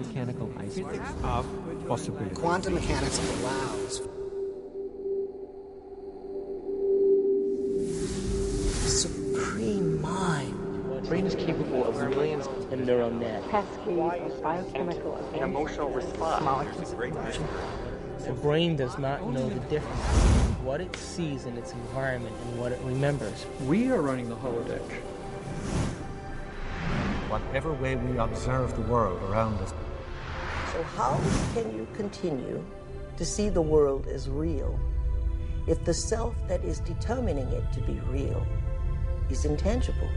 mechanical iceberg. Physics of possibility. Quantum mechanics allows supreme mind. The brain is capable of millions of neural nets. Cascades of biochemical events. An emotional response. Molecules. The brain does not know the difference between what it sees in its environment and what it remembers. We are running the holodeck. Whatever way we observe the world around us. So how can you continue to see the world as real if the self that is determining it to be real is intangible?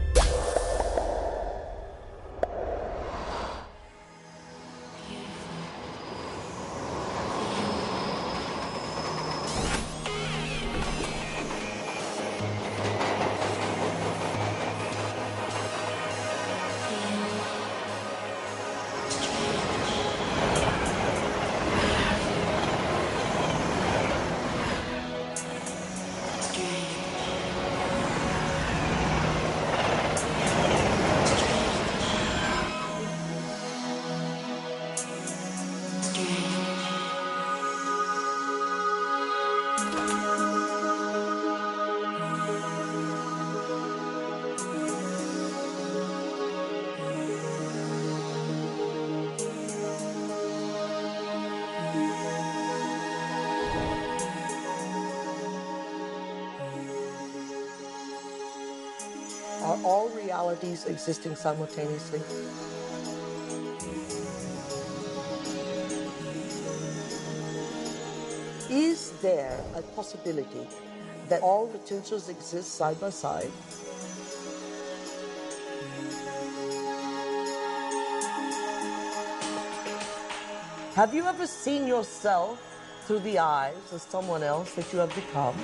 Are all realities existing simultaneously? Is there a possibility that all potentials exist side by side? Have you ever seen yourself through the eyes of someone else that you have become?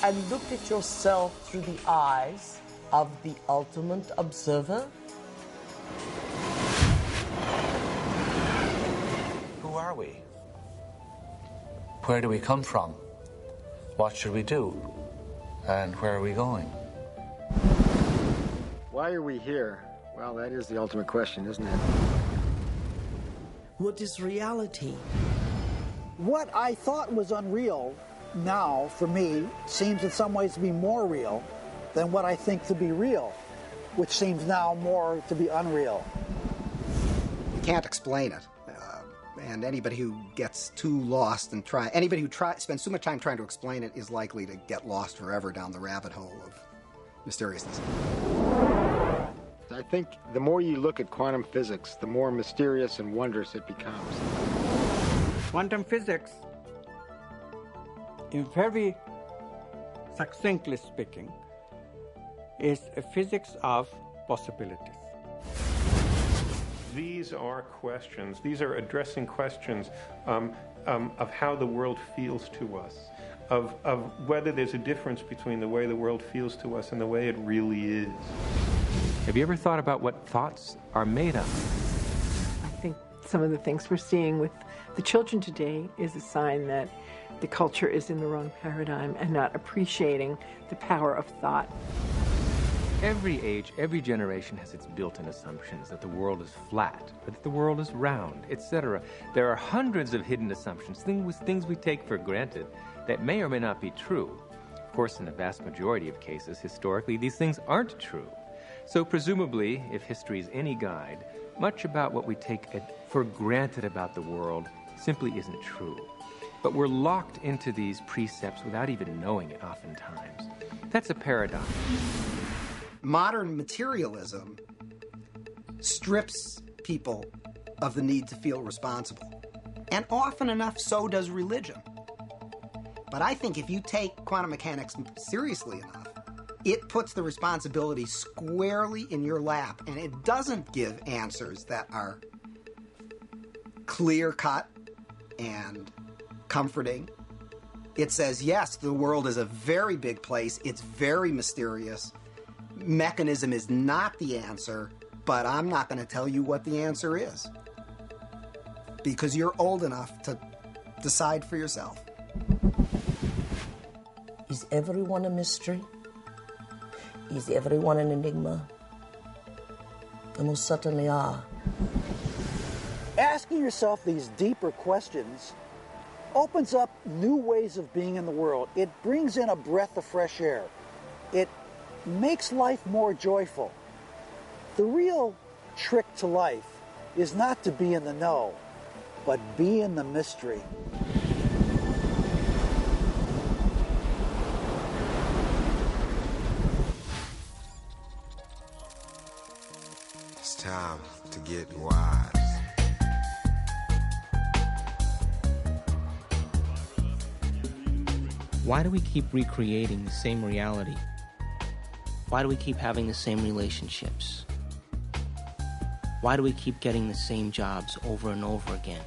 And looked at yourself through the eyes of the ultimate observer? Who are we? Where do we come from? What should we do? And where are we going? Why are we here? Well, that is the ultimate question, isn't it? What is reality? What I thought was unreal now, for me, seems in some ways to be more real than what I think to be real, which seems now more to be unreal. You can't explain it. And anybody who gets too lost and anybody who spends too much time trying to explain it is likely to get lost forever down the rabbit hole of mysteriousness. I think the more you look at quantum physics, the more mysterious and wondrous it becomes. Quantum physics, in very succinctly speaking, is a physics of possibilities. These are questions. These are addressing questions of how the world feels to us, of whether there's a difference between the way the world feels to us and the way it really is. Have you ever thought about what thoughts are made of? I think some of the things we're seeing with the children today is a sign that the culture is in the wrong paradigm and not appreciating the power of thought. Every age, every generation has its built-in assumptions that the world is flat, or that the world is round, etc. There are hundreds of hidden assumptions, things we take for granted that may or may not be true. Of course, in the vast majority of cases, historically, these things aren't true. So presumably, if history is any guide, much about what we take for granted about the world simply isn't true. But we're locked into these precepts without even knowing it oftentimes. That's a paradox. Modern materialism strips people of the need to feel responsible. And often enough, so does religion. But I think if you take quantum mechanics seriously enough, it puts the responsibility squarely in your lap, and it doesn't give answers that are clear-cut and comforting. It says, yes, the world is a very big place. It's very mysterious. Mechanism is not the answer, but I'm not going to tell you what the answer is, because you're old enough to decide for yourself. Is everyone a mystery? Is everyone an enigma? They most certainly are. Asking yourself these deeper questions opens up new ways of being in the world. It brings in a breath of fresh air. It makes life more joyful. The real trick to life is not to be in the know, but be in the mystery. It's time to get wise. Why do we keep recreating the same reality? Why do we keep having the same relationships? Why do we keep getting the same jobs over and over again?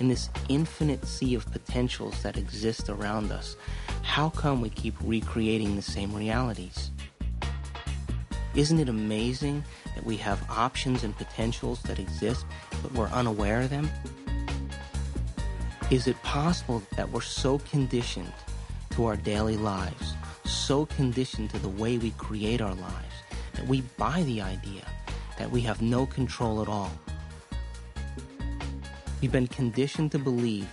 In this infinite sea of potentials that exist around us, how come we keep recreating the same realities? Isn't it amazing that we have options and potentials that exist, but we're unaware of them? Is it possible that we're so conditioned to our daily lives, so conditioned to the way we create our lives, that we buy the idea that we have no control at all? We've been conditioned to believe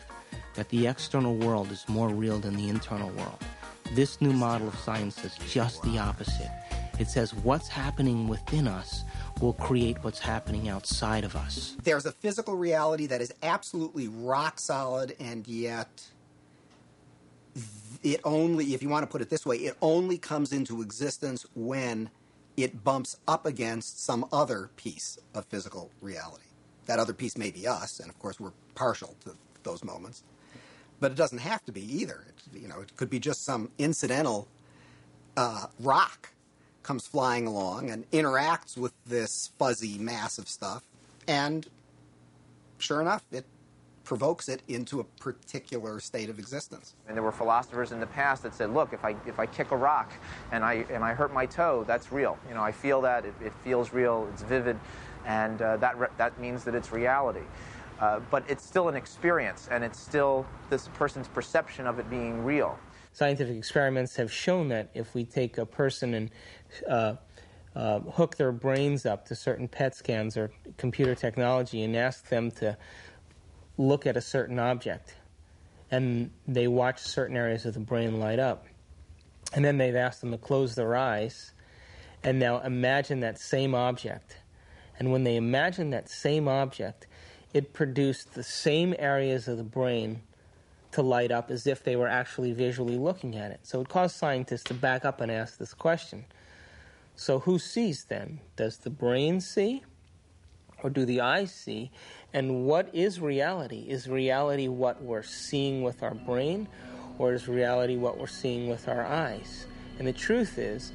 that the external world is more real than the internal world. This new model of science says just the opposite. It says what's happening within us will create what's happening outside of us. There's a physical reality that is absolutely rock solid, and yet it only, if you want to put it this way, it only comes into existence when it bumps up against some other piece of physical reality. That other piece may be us, and of course we're partial to those moments. But it doesn't have to be either. It could be just some incidental rock comes flying along and interacts with this fuzzy mass of stuff, and sure enough, it provokes it into a particular state of existence. And there were philosophers in the past that said, look, if I kick a rock and I hurt my toe, that's real. I feel that, it feels real, it's vivid, and that means that it's reality. But it's still an experience, and it's still this person's perception of it being real. Scientific experiments have shown that if we take a person and hook their brains up to certain PET scans or computer technology and ask them to look at a certain object, and they watch certain areas of the brain light up, and then they've asked them to close their eyes and now imagine that same object. And when they imagine that same object, it produced the same areas of the brain to light up as if they were actually visually looking at it. So it caused scientists to back up and ask this question. So who sees then? Does the brain see? Or do the eyes see? And what is reality? Is reality what we're seeing with our brain? Or is reality what we're seeing with our eyes? And the truth is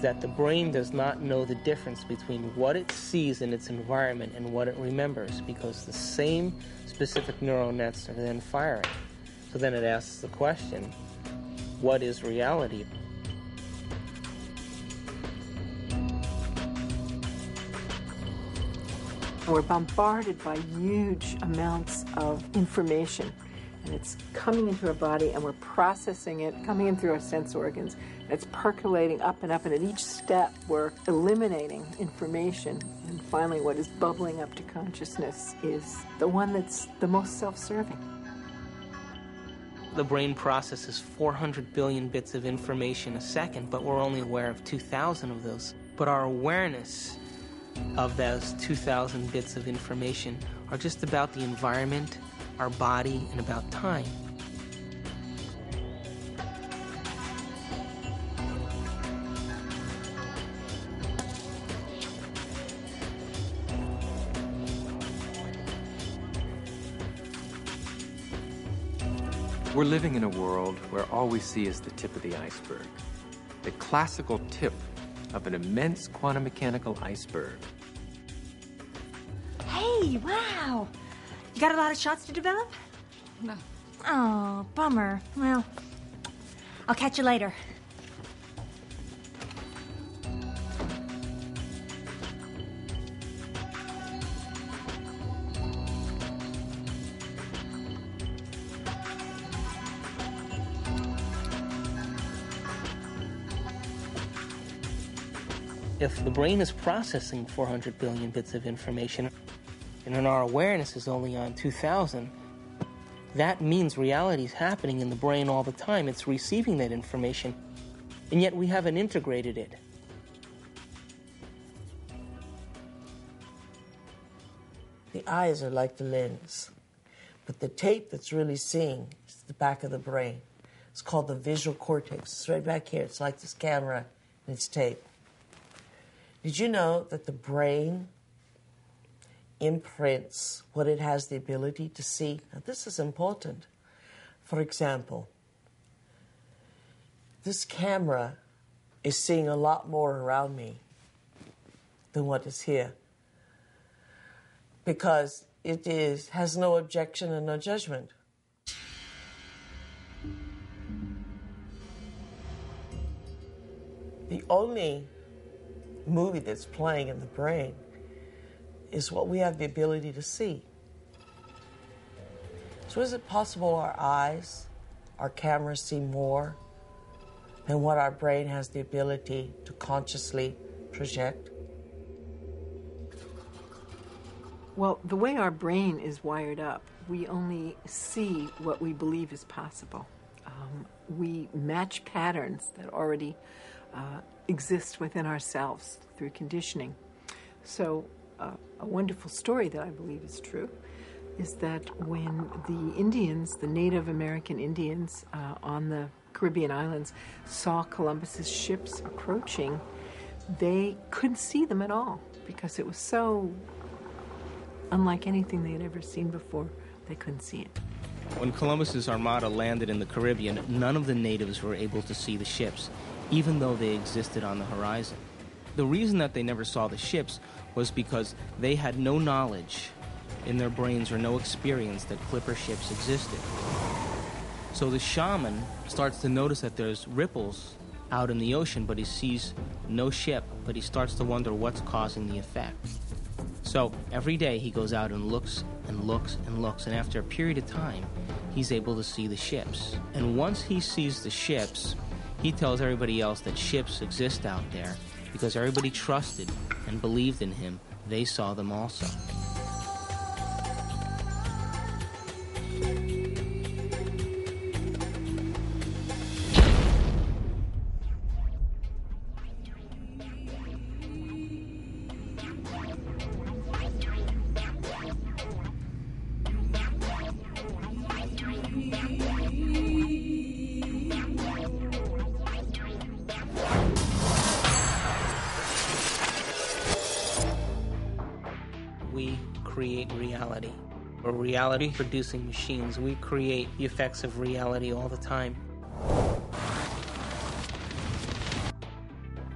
that the brain does not know the difference between what it sees in its environment and what it remembers, because the same specific neural nets are then firing. So then it asks the question, what is reality? We're bombarded by huge amounts of information, and it's coming into our body, and we're processing it, coming in through our sense organs, and it's percolating up, and at each step we're eliminating information, and finally what is bubbling up to consciousness is the one that's the most self-serving. The brain processes 400 billion bits of information a second, but we're only aware of 2,000 of those. But our awareness of those 2,000 bits of information are just about the environment, our body, and about time. We're living in a world where all we see is the tip of the iceberg. The classical tip of an immense quantum mechanical iceberg. Hey, wow! You got a lot of shots to develop? No. Oh, bummer. Well, I'll catch you later. If the brain is processing 400 billion bits of information, and then our awareness is only on 2,000, that means reality is happening in the brain all the time. It's receiving that information, and yet we haven't integrated it. The eyes are like the lens, but the tape that's really seeing is the back of the brain. It's called the visual cortex. It's right back here. It's like this camera and it's tape. Did you know that the brain imprints what it has the ability to see? Now, this is important. For example, this camera is seeing a lot more around me than what is here, because it has no objection and no judgment. The only movie that's playing in the brain is what we have the ability to see. So is it possible our eyes, our cameras see more than what our brain has the ability to consciously project? Well, the way our brain is wired up, we only see what we believe is possible. We match patterns that already exist within ourselves through conditioning. So a wonderful story that I believe is true is that when the Indians, the Native American Indians on the Caribbean islands, saw Columbus's ships approaching, they couldn't see them at all because it was so unlike anything they had ever seen before. They couldn't see it. When Columbus's armada landed in the Caribbean, none of the natives were able to see the ships, even though they existed on the horizon. The reason that they never saw the ships was because they had no knowledge in their brains or no experience that clipper ships existed. So the shaman starts to notice that there's ripples out in the ocean, but he sees no ship, but he starts to wonder what's causing the effect. So every day he goes out and looks and looks and looks, and after a period of time, he's able to see the ships. And once he sees the ships, he tells everybody else that ships exist out there because everybody trusted and believed in him. They saw them also. We create reality. We're reality-producing machines. We create the effects of reality all the time.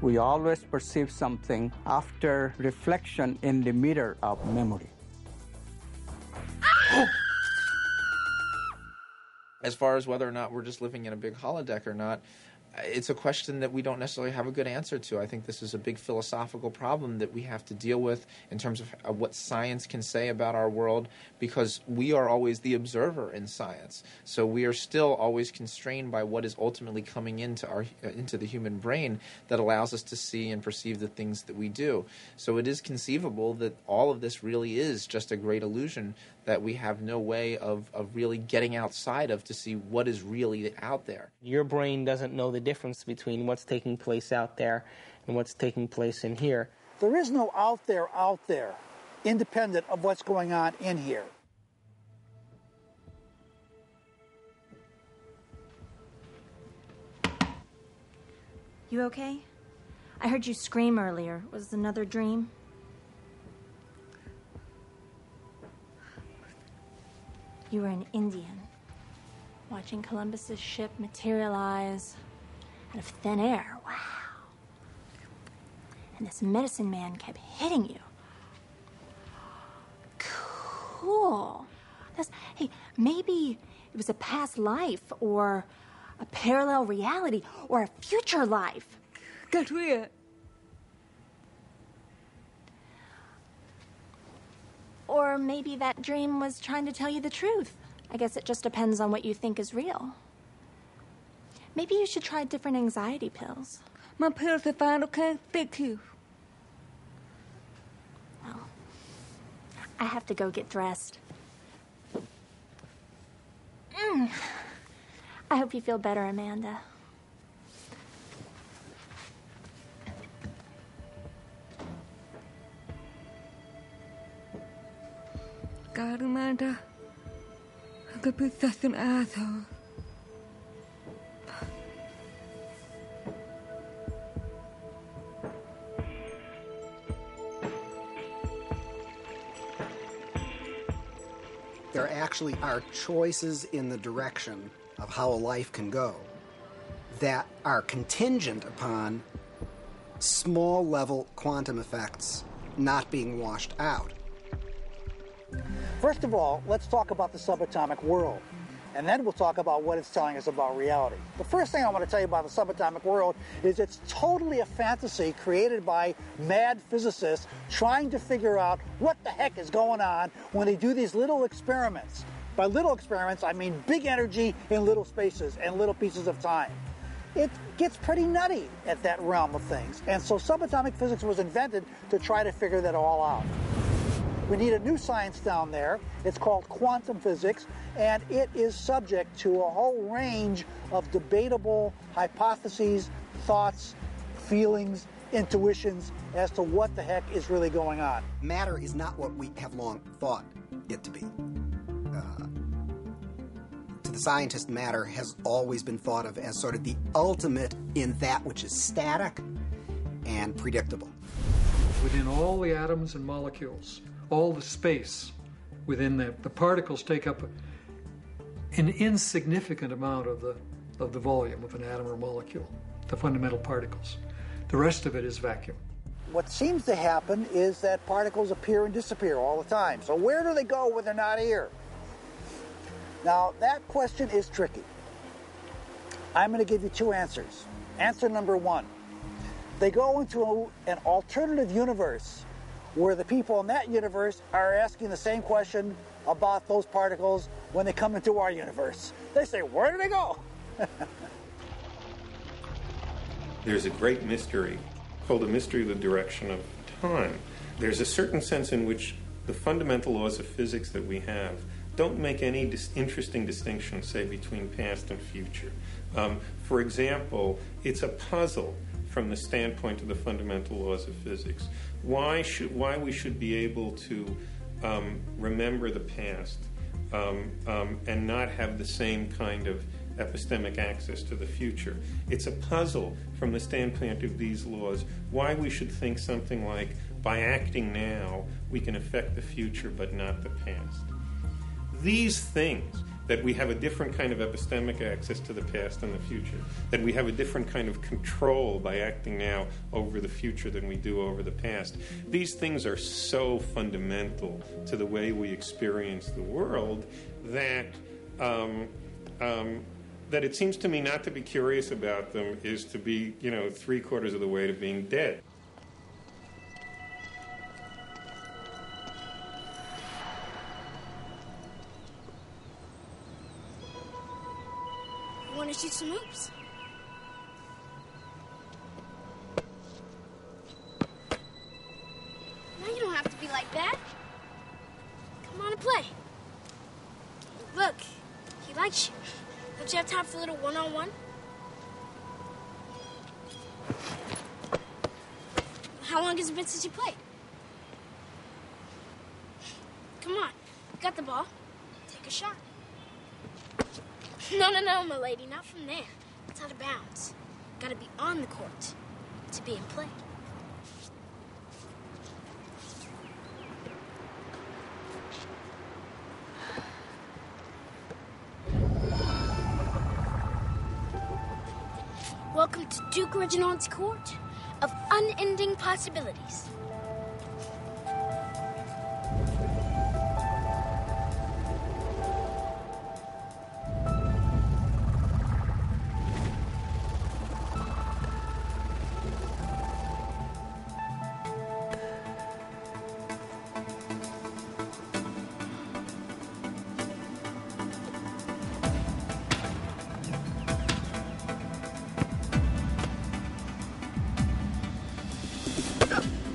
We always perceive something after reflection in the mirror of memory. As far as whether or not we're just living in a big holodeck or not, it's a question that we don't necessarily have a good answer to. I think this is a big philosophical problem that we have to deal with in terms of what science can say about our world, because we are always the observer in science. So we are still always constrained by what is ultimately coming into the human brain that allows us to see and perceive the things that we do. So it is conceivable that all of this really is just a great illusion that we have no way of really getting outside of to see what is really out there. Your brain doesn't know the difference between what's taking place out there and what's taking place in here. There is no out there, independent of what's going on in here. You okay? I heard you scream earlier. Was it another dream? You were an Indian, watching Columbus's ship materialize out of thin air. Wow. And this medicine man kept hitting you. Cool. Hey, maybe it was a past life or a parallel reality or a future life. Get weird. Or maybe that dream was trying to tell you the truth. I guess it just depends on what you think is real. Maybe you should try different anxiety pills. My pills are fine, okay? Thank you. I have to go get dressed. I hope you feel better, Amanda. Amanda. There actually are choices in the direction of how a life can go that are contingent upon small-level quantum effects not being washed out. First of all, let's talk about the subatomic world, and then we'll talk about what it's telling us about reality. The first thing I want to tell you about the subatomic world is it's totally a fantasy created by mad physicists trying to figure out what the heck is going on when they do these little experiments. By little experiments, I mean big energy in little spaces and little pieces of time. It gets pretty nutty at that realm of things, and so subatomic physics was invented to try to figure that all out. We need a new science down there. It's called quantum physics, and it is subject to a whole range of debatable hypotheses, thoughts, feelings, intuitions as to what the heck is really going on. Matter is not what we have long thought it to be. To the scientist, matter has always been thought of as sort of the ultimate in that which is static and predictable. Within all the atoms and molecules, all the space within that, the particles take up an insignificant amount of the volume of an atom or molecule, the fundamental particles. The rest of it is vacuum. What seems to happen is that particles appear and disappear all the time. So where do they go when they're not here? Now, that question is tricky. I'm going to give you two answers. Answer number one, they go into an alternative universe where the people in that universe are asking the same question about those particles when they come into our universe. They say, where do they go? There's a great mystery called the mystery of the direction of time. There's a certain sense in which the fundamental laws of physics that we have don't make any interesting distinction, say, between past and future. For example, it's a puzzle from the standpoint of the fundamental laws of physics. Why we should be able to remember the past and not have the same kind of epistemic access to the future. It's a puzzle from the standpoint of these laws. Why we should think something like, by acting now, we can affect the future but not the past. These things, that we have a different kind of epistemic access to the past and the future, that we have a different kind of control by acting now over the future than we do over the past. These things are so fundamental to the way we experience the world that that it seems to me not to be curious about them is to be, 3/4 of the way to being dead. Want to shoot some hoops? Now you don't have to be like that. Come on and play. Look, he likes you. Don't you have time for a little one-on-one? How long has it been since you played? Come on, you got the ball. Take a shot. No, my lady, not from there. It's out of bounds. Gotta be on the court to be in play. Welcome to Duke Reginald's court of unending possibilities.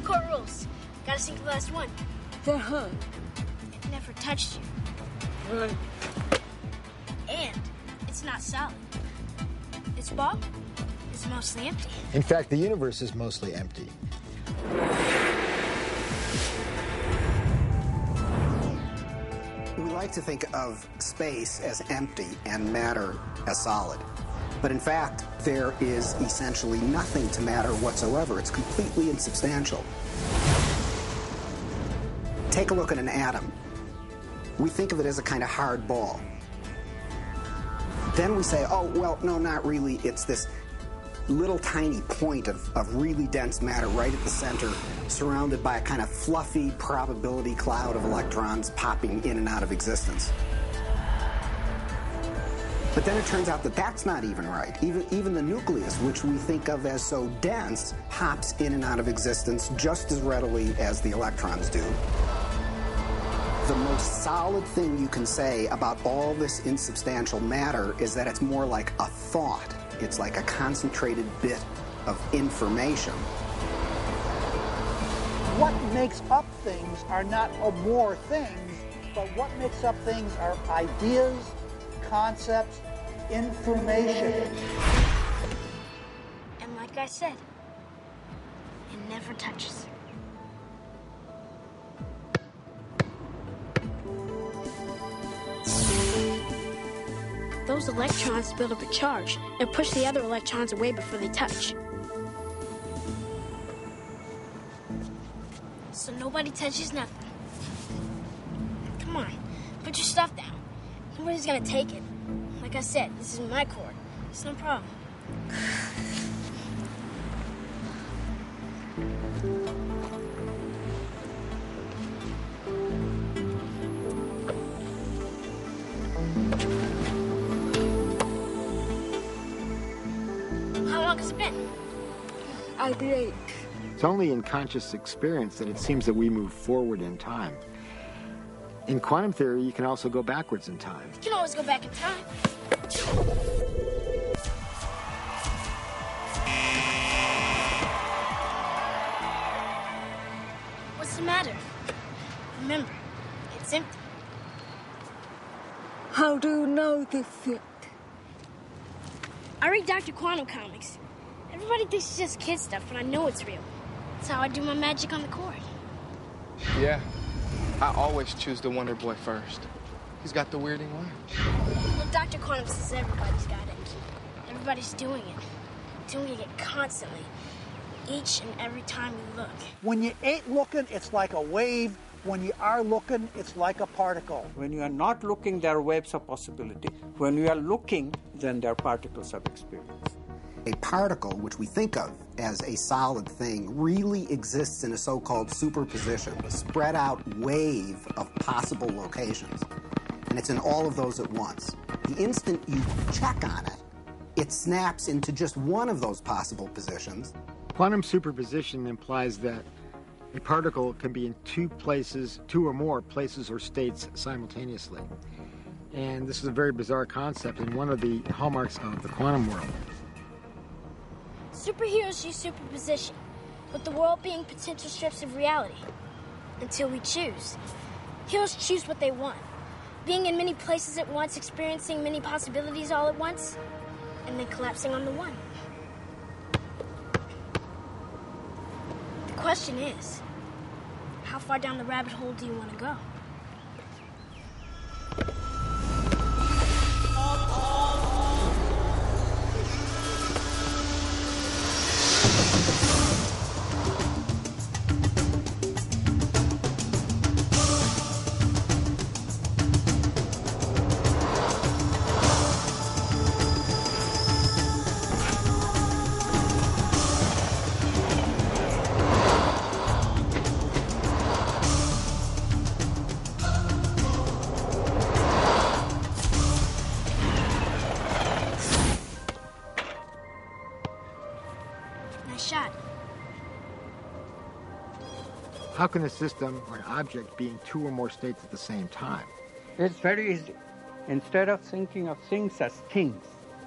Court rules. Gotta sink the last one. They're hurt. never touched you. Right. And it's not solid. Its ball is mostly empty. In fact, the universe is mostly empty. We like to think of space as empty and matter as solid. But in fact, there is essentially nothing to matter whatsoever. It's completely insubstantial. Take a look at an atom. We think of it as a kind of hard ball. Then we say, oh, well, no, not really. It's this little tiny point of really dense matter right at the center, surrounded by a kind of fluffy probability cloud of electrons popping in and out of existence. But then it turns out that that's not even right. Even the nucleus, which we think of as so dense, pops in and out of existence just as readily as the electrons do. The most solid thing you can say about all this insubstantial matter is that it's more like a thought. It's like a concentrated bit of information. What makes up things are not more things, but what makes up things are ideas, concepts, information. And like I said, it never touches. Those electrons build up a charge and push the other electrons away before they touch. So nobody touches nothing. Come on, put your stuff down. Nobody's gonna take it. Like I said, this is my court. It's no problem. How long has it been? I blink. It's only in conscious experience that it seems that we move forward in time. In quantum theory, you can also go backwards in time. You can always go back in time. What's the matter? Remember, it's empty. How do you know this yet? I read Dr. Quantum comics. Everybody thinks it's just kid stuff, but I know it's real. That's how I do my magic on the court. Yeah, I always choose the Wonder Boy first. He's got the weirding line. Well, Dr. Quantum says everybody's got it. Everybody's doing it. Doing it constantly. Each and every time you look. When you ain't looking, it's like a wave. When you are looking, it's like a particle. When you are not looking, there are waves of possibility. When you are looking, then there are particles of experience. A particle, which we think of as a solid thing, really exists in a so-called superposition, a spread out wave of possible locations. And it's in all of those at once. The instant you check on it, it snaps into just one of those possible positions. Quantum superposition implies that a particle can be in two or more places or states simultaneously. And this is a very bizarre concept and one of the hallmarks of the quantum world. Superheroes use superposition, with the world being potential strips of reality. Until we choose. Heroes choose what they want. Being in many places at once, experiencing many possibilities all at once, and then collapsing on the one. The question is, how far down the rabbit hole do you want to go? How can a system or an object be in two or more states at the same time? It's very easy. Instead of thinking of things as things,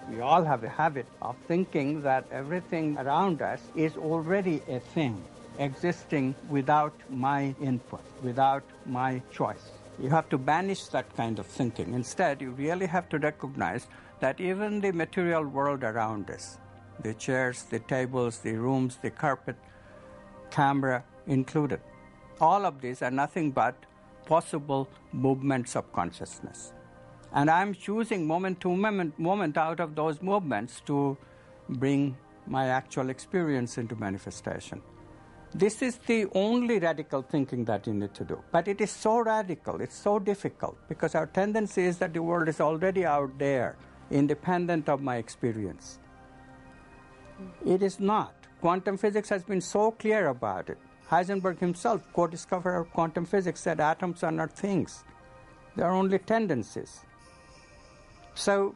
we all have a habit of thinking that everything around us is already a thing, existing without my input, without my choice. You have to banish that kind of thinking. Instead, you really have to recognize that even the material world around us, the chairs, the tables, the rooms, the carpet, camera included, all of these are nothing but possible movements of consciousness. And I'm choosing moment to moment out of those movements to bring my actual experience into manifestation. This is the only radical thinking that you need to do. But it is so radical, it's so difficult, because our tendency is that the world is already out there, independent of my experience. It is not. Quantum physics has been so clear about it. Heisenberg himself, co-discoverer of quantum physics, said atoms are not things. They are only tendencies. So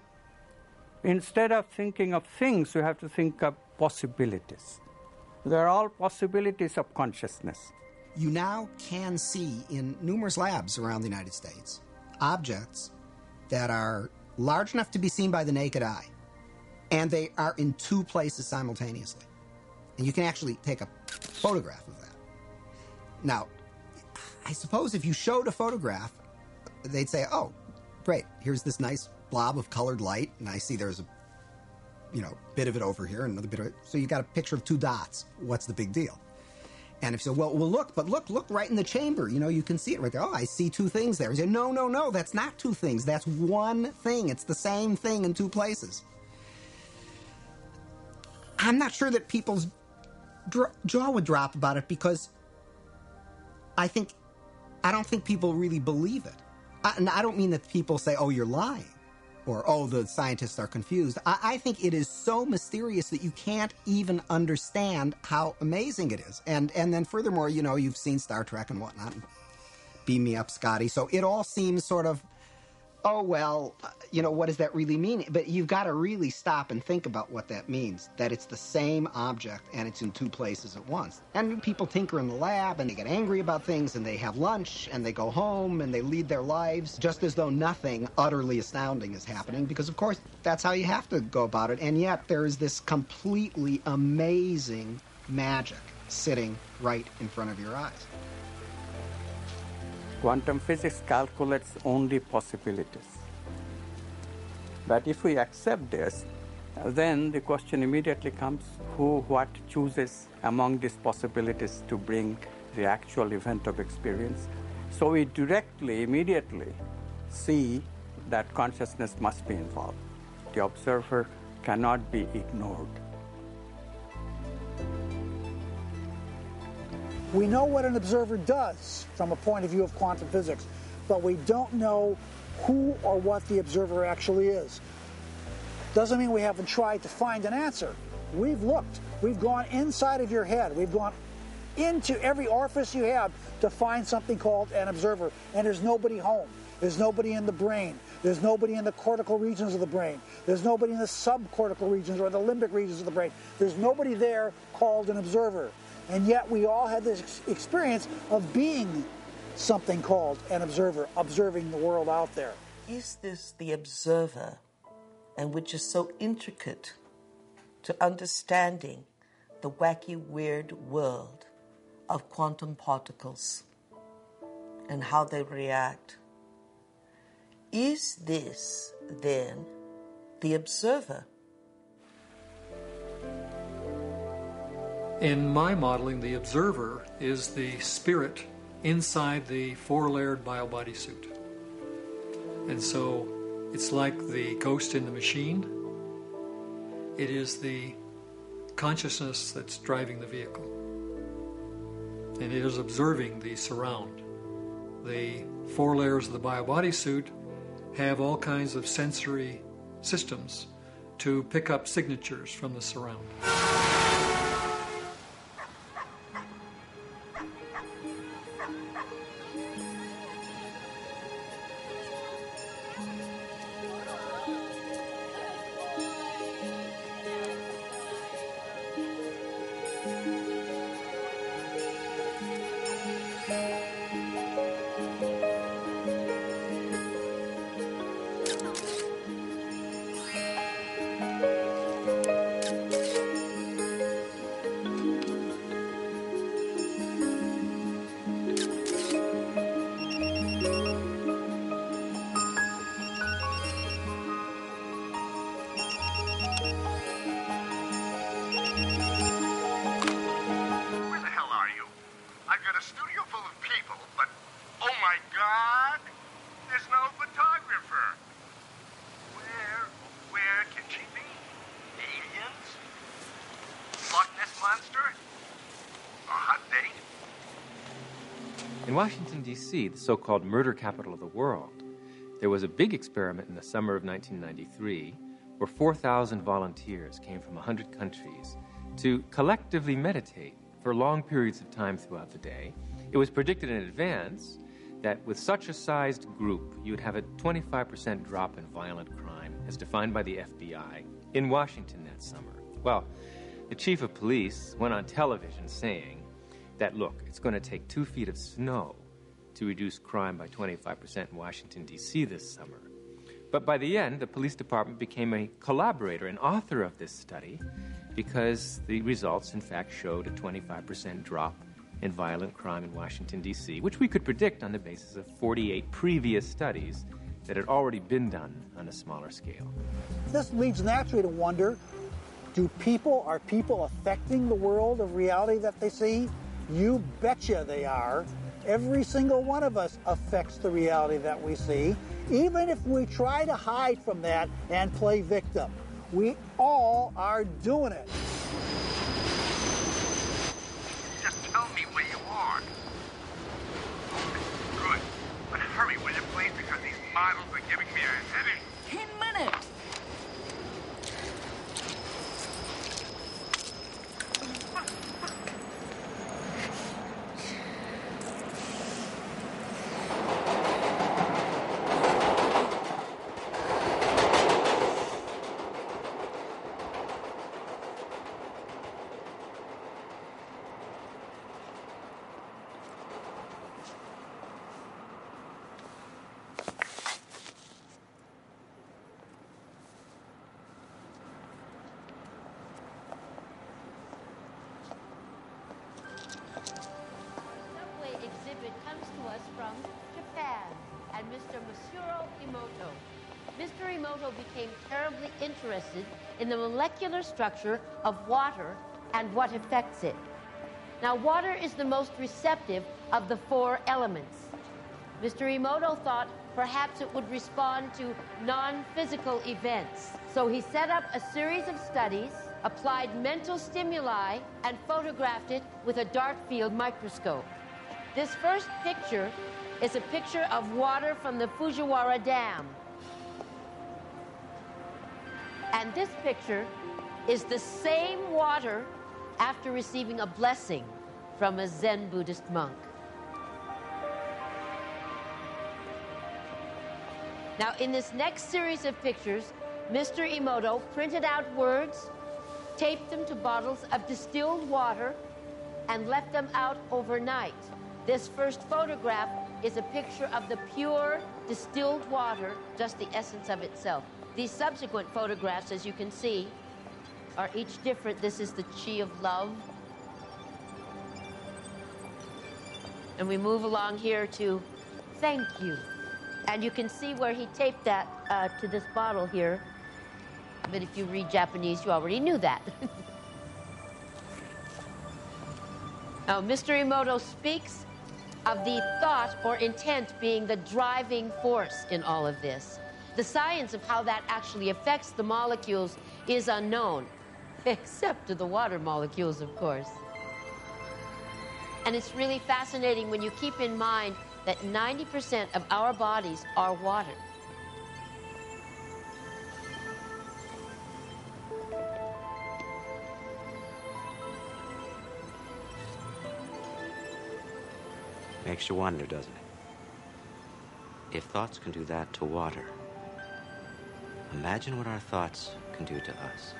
instead of thinking of things, you have to think of possibilities. They're all possibilities of consciousness. You now can see in numerous labs around the United States objects that are large enough to be seen by the naked eye, and they are in two places simultaneously. And you can actually take a photograph of that. Now, I suppose if you showed a photograph, they'd say, oh, great, here's this nice blob of colored light, and I see there's a bit of it over here, and another bit of it. So you got a picture of two dots. What's the big deal? And if you say, well, look right in the chamber. You can see it right there. Oh, I see two things there. You say, no, that's not two things. That's one thing. It's the same thing in two places. I'm not sure that people's jaw would drop about it, because I don't think people really believe it. And I don't mean that people say, oh, you're lying, or, oh, the scientists are confused. I think it is so mysterious that you can't even understand how amazing it is. And then furthermore, you've seen Star Trek and whatnot. Beam me up, Scotty. So it all seems sort of, oh, well, what does that really mean? But you've got to really stop and think about what that means, that it's the same object and it's in two places at once. And people tinker in the lab, and they get angry about things, and they have lunch, and they go home, and they lead their lives just as though nothing utterly astounding is happening, because, of course, that's how you have to go about it. And yet there is this completely amazing magic sitting right in front of your eyes. Quantum physics calculates only possibilities. But if we accept this, then the question immediately comes, what chooses among these possibilities to bring the actual event of experience? So we immediately see that consciousness must be involved. The observer cannot be ignored. We know what an observer does from a point of view of quantum physics, but we don't know who or what the observer actually is. Doesn't mean we haven't tried to find an answer. We've looked. We've gone inside of your head. We've gone into every orifice you have to find something called an observer, and there's nobody home. There's nobody in the brain. There's nobody in the cortical regions of the brain. There's nobody in the subcortical regions or the limbic regions of the brain. There's nobody there called an observer. And yet we all have this experience of being something called an observer, observing the world out there. Is this the observer, and which is so intricate to understanding the wacky, weird world of quantum particles and how they react? Is this, then, the observer? In my modeling, the observer is the spirit inside the four-layered bio-body suit. And so it's like the ghost in the machine. It is the consciousness that's driving the vehicle. And it is observing the surround. The four layers of the bio-body suit have all kinds of sensory systems to pick up signatures from the surround. a studio full of people, but oh my God, there's no photographer. Where can she be? Aliens? Loch Ness Monster? A hot date? In Washington, D.C., the so-called murder capital of the world, there was a big experiment in the summer of 1993 where 4,000 volunteers came from 100 countries to collectively meditate for long periods of time throughout the day. It was predicted in advance that with such a sized group, you would have a 25% drop in violent crime, as defined by the FBI, in Washington that summer. Well, the chief of police went on television saying that, look, it's going to take 2 feet of snow to reduce crime by 25% in Washington, D.C. this summer. But by the end, the police department became a collaborator and author of this study because the results, in fact, showed a 25% drop in violent crime in Washington, D.C., which we could predict on the basis of 48 previous studies that had already been done on a smaller scale. This leads naturally to wonder, are people affecting the world of reality that they see? You betcha they are. Every single one of us affects the reality that we see, even if we try to hide from that and play victim. We all are doing it. Just tell me where you are. Good. But hurry, will you please, because these models are giving me a headache. 10 minutes. Became terribly interested in the molecular structure of water and what affects it. Now, water is the most receptive of the 4 elements. Mr. Emoto thought perhaps it would respond to non-physical events. So he set up a series of studies, applied mental stimuli, and photographed it with a dark field microscope. This first picture is a picture of water from the Fujiwara Dam. And this picture is the same water after receiving a blessing from a Zen Buddhist monk. Now, in this next series of pictures, Mr. Emoto printed out words, taped them to bottles of distilled water, and left them out overnight. This first photograph is a picture of the pure distilled water, just the essence of itself. These subsequent photographs, as you can see, are each different. This is the Chi of love. And we move along here to thank you. And you can see where he taped that to this bottle here. But if you read Japanese, you already knew that. Now, Mr. Emoto speaks of the thought or intent being the driving force in all of this. The science of how that actually affects the molecules is unknown, except to the water molecules, of course. And it's really fascinating when you keep in mind that 90% of our bodies are water. Makes you wonder, doesn't it? If thoughts can do that to water, imagine what our thoughts can do to us.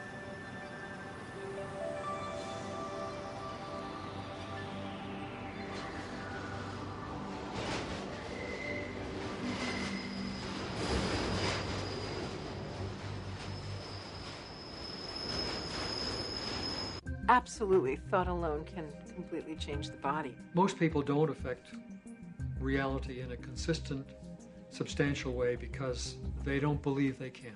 Absolutely, thought alone can completely change the body. Most people don't affect reality in a consistent, substantial way because they don't believe they can.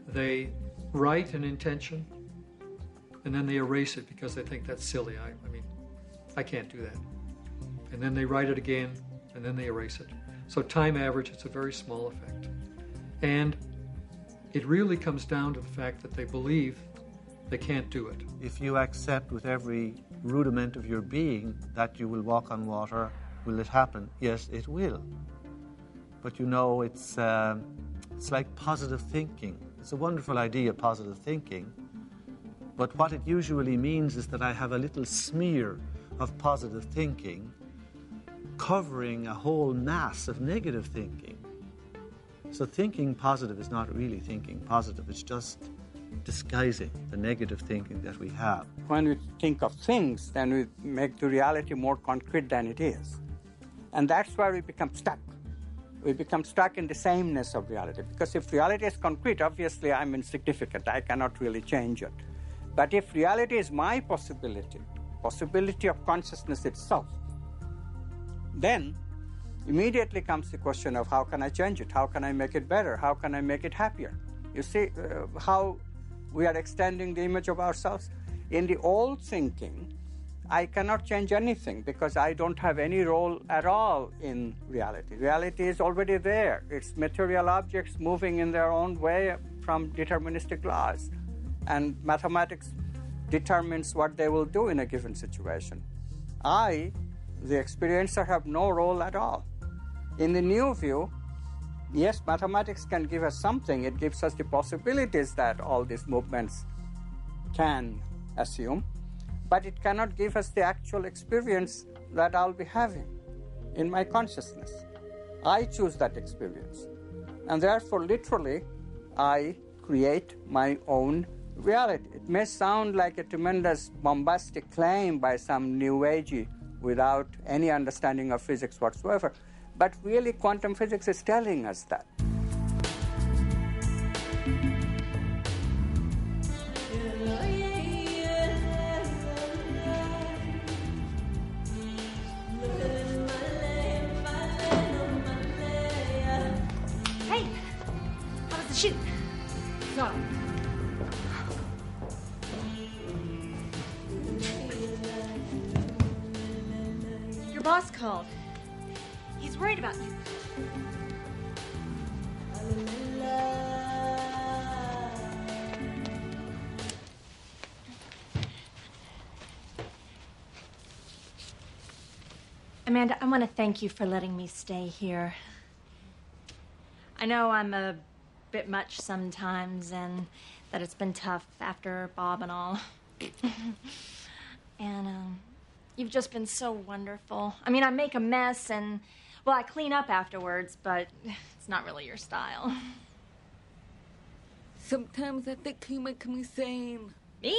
They write an intention and then they erase it because they think that's silly. I mean, I can't do that. and then they write it again, and then they erase it. So time average, it's a very small effect. And it really comes down to the fact that they believe they can't do it. If you accept with every rudiment of your being that you will walk on water, will it happen? Yes, it will. But you know, it's like positive thinking. It's a wonderful idea, positive thinking. But what it usually means is that I have a little smear of positive thinking covering a whole mass of negative thinking. So thinking positive is not really thinking positive. It's just disguising the negative thinking that we have. When we think of things, then we make the reality more concrete than it is. And that's where we become stuck. We become stuck in the sameness of reality. Because if reality is concrete, obviously I'm insignificant. I cannot really change it. But if reality is my possibility of consciousness itself, then immediately comes the question of how can I change it? How can I make it better? How can I make it happier? You see how we are extending the image of ourselves? In the old thinking, I cannot change anything because I don't have any role at all in reality. Reality is already there. It's material objects moving in their own way from deterministic laws. And mathematics determines what they will do in a given situation. I, the experiencer, have no role at all. In the new view, yes, mathematics can give us something. It gives us the possibilities that all these movements can assume, but it cannot give us the actual experience that I'll be having in my consciousness. I choose that experience. And therefore, literally, I create my own reality. It may sound like a tremendous bombastic claim by some new agey without any understanding of physics whatsoever, but really quantum physics is telling us that. Hey, how was the shoot? So, your boss called. He's worried about you. Amanda, I want to thank you for letting me stay here. I know I'm a bit much sometimes and that it's been tough after Bob and all. And you've just been so wonderful. I mean, I make a mess and, well, I clean up afterwards, but it's not really your style. Sometimes I think you make me sane. Me?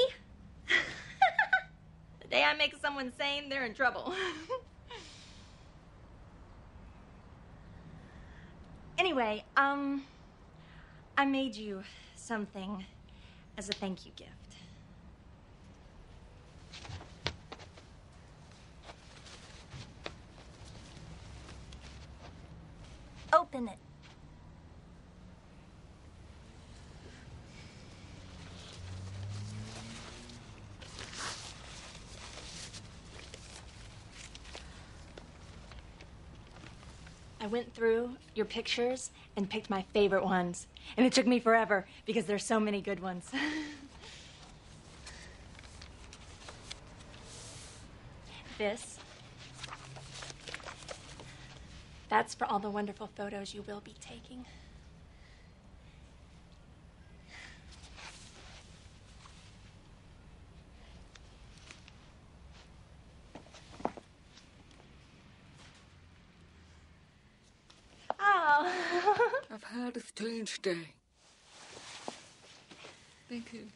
The day I make someone sane, they're in trouble. Anyway, I made you something as a thank you gift. Open it. I went through your pictures and picked my favorite ones. And it took me forever because there's so many good ones. That's for all the wonderful photos you will be taking. Oh. I've had a strange day. Thank you.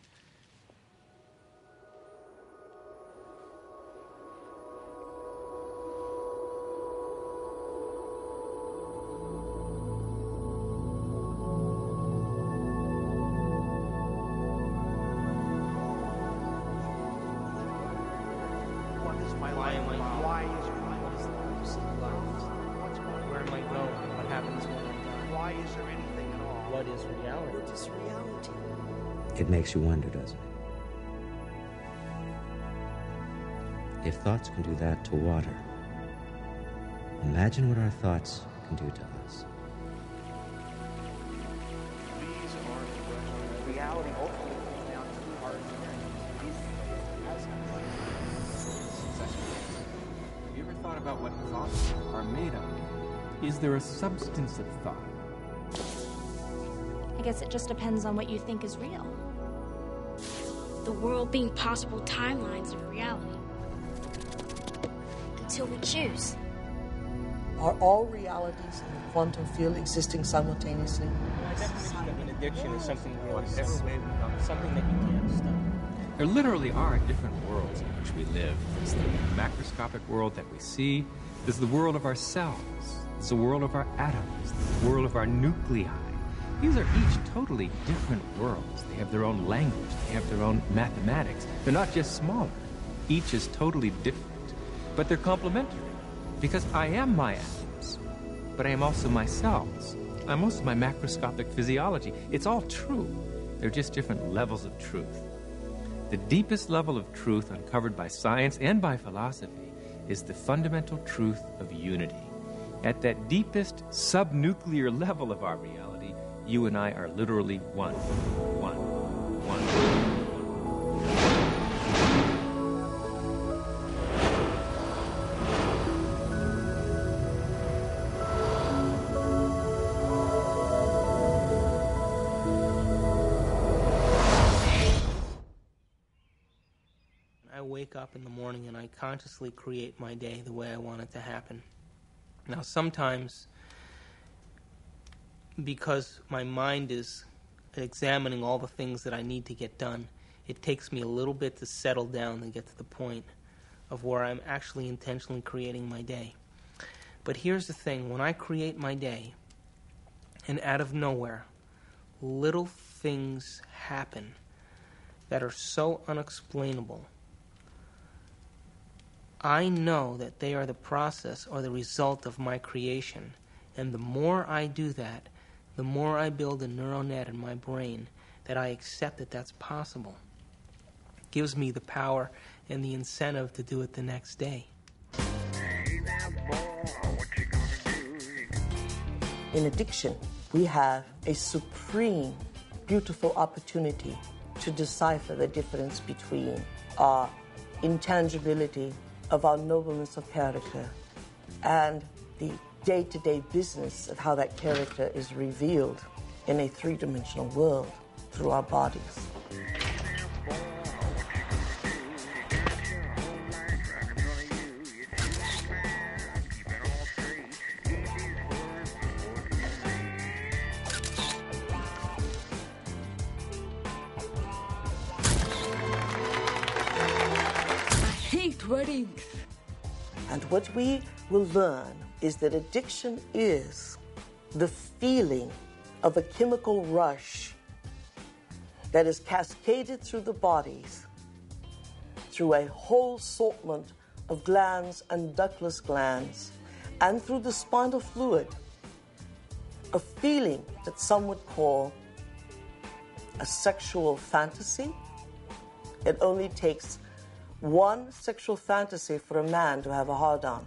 It makes you wonder, doesn't it? If thoughts can do that to water, Imagine what our thoughts can do to us. Reality ultimately comes down to our Have you ever thought about what thoughts are made of? Is there a substance of thought? I guess it just depends on what you think is real. The world being possible timelines of reality. Until we choose. Are all realities in the quantum field existing simultaneously? My definition of an addiction is something really simple, something that you can't stop. There literally are different worlds in which we live. There's the macroscopic world that we see. There's the world of our cells. There's the world of our atoms. The world of our nuclei. These are each totally different worlds. They have their own language. They have their own mathematics. They're not just smaller. Each is totally different. But they're complementary. Because I am my atoms, but I am also my cells. I'm also my macroscopic physiology. It's all true. They're just different levels of truth. The deepest level of truth uncovered by science and by philosophy is the fundamental truth of unity. At that deepest subnuclear level of our reality, you and I are literally one. I wake up in the morning and I consciously create my day the way I want it to happen. Now, sometimes, because my mind is examining all the things that I need to get done, it takes me a little bit to settle down and get to the point of where I'm actually intentionally creating my day. But here's the thing, when I create my day, and out of nowhere, little things happen that are so unexplainable, I know that they are the process or the result of my creation. And the more I do that, the more I build a neural net in my brain that I accept that that's possible. It gives me the power and the incentive to do it the next day. In addiction, we have a supreme, beautiful opportunity to decipher the difference between our intangibility of our nobleness of character and the day-to-day business of how that character is revealed in a three-dimensional world through our bodies. Weddings. And what we will learn is that addiction is the feeling of a chemical rush that is cascaded through the bodies through a whole assortment of glands and ductless glands and through the spinal fluid, a feeling that some would call a sexual fantasy. It only takes one sexual fantasy for a man to have a hard-on.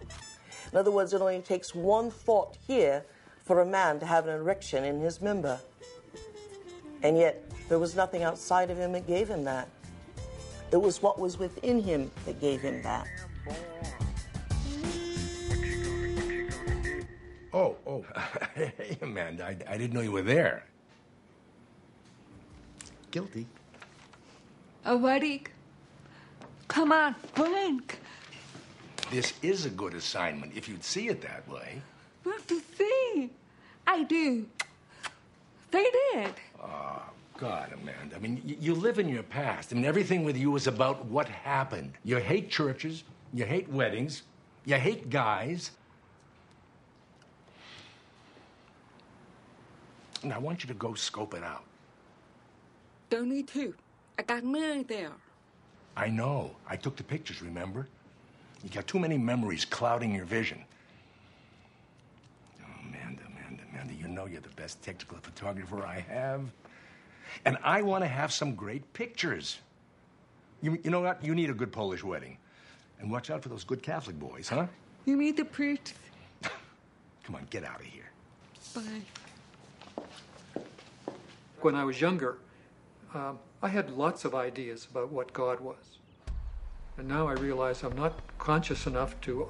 In other words, it only takes one thought here for a man to have an erection in his member. And yet, there was nothing outside of him that gave him that. It was what was within him that gave him that. Oh, hey, Amanda, I didn't know you were there. Guilty. A wedding. Come on, blink. This is a good assignment, if you'd see it that way. What to see? I do. They did. Oh, God, Amanda. I mean, you live in your past. I mean, everything with you is about what happened. You hate churches. You hate weddings. You hate guys. And I want you to go scope it out. Don't need to. I got Mary there. I know. I took the pictures, remember? You got too many memories clouding your vision. Oh, Amanda, you know you're the best technical photographer I have. And I want to have some great pictures. You know what? You need a good Polish wedding. And watch out for those good Catholic boys, huh? You mean the priest? Come on, get out of here. Bye. When I was younger, I had lots of ideas about what God was. And now I realize I'm not conscious enough to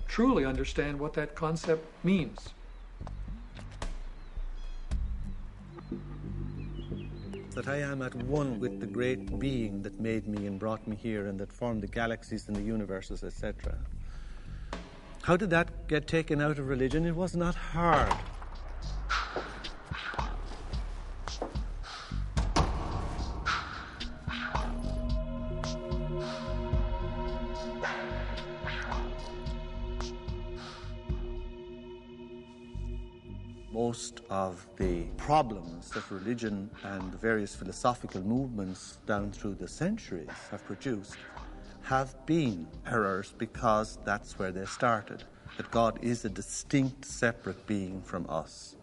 truly understand what that concept means. That I am at one with the great being that made me and brought me here and that formed the galaxies and the universes, etc. How did that get taken out of religion? It was not hard. Most of the problems that religion and the various philosophical movements down through the centuries have produced have been errors because that's where they started. That God is a distinct, separate being from us,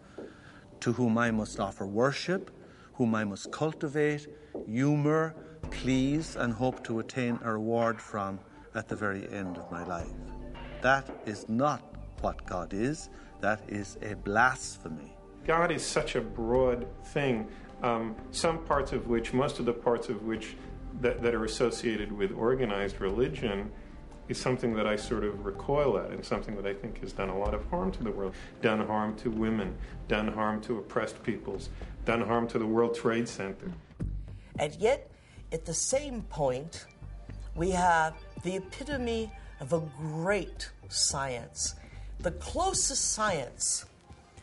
to whom I must offer worship, whom I must cultivate, humor, please, and hope to attain a reward from at the very end of my life. That is not what God is. That is a blasphemy. God is such a broad thing, some parts of which, most of the parts of which that are associated with organized religion is something that I sort of recoil at and something that I think has done a lot of harm to the world, done harm to women, done harm to oppressed peoples, done harm to the World Trade Center. And yet, at the same point, we have the epitome of a great science. The closest science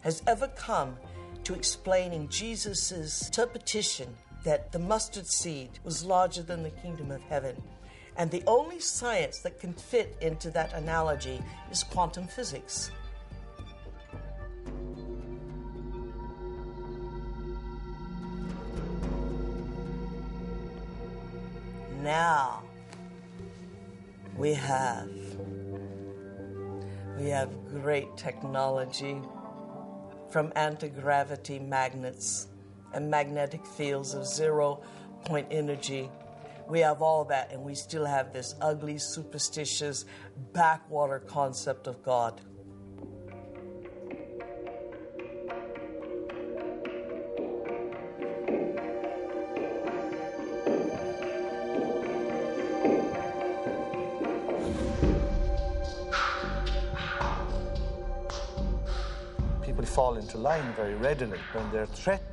has ever come to explaining Jesus' interpretation that the mustard seed was larger than the kingdom of heaven. And the only science that can fit into that analogy is quantum physics. Now, we have great technology, from anti-gravity magnets and magnetic fields of zero-point energy. We have all that, and we still have this ugly, superstitious, backwater concept of God. People fall into line very readily when they're threatened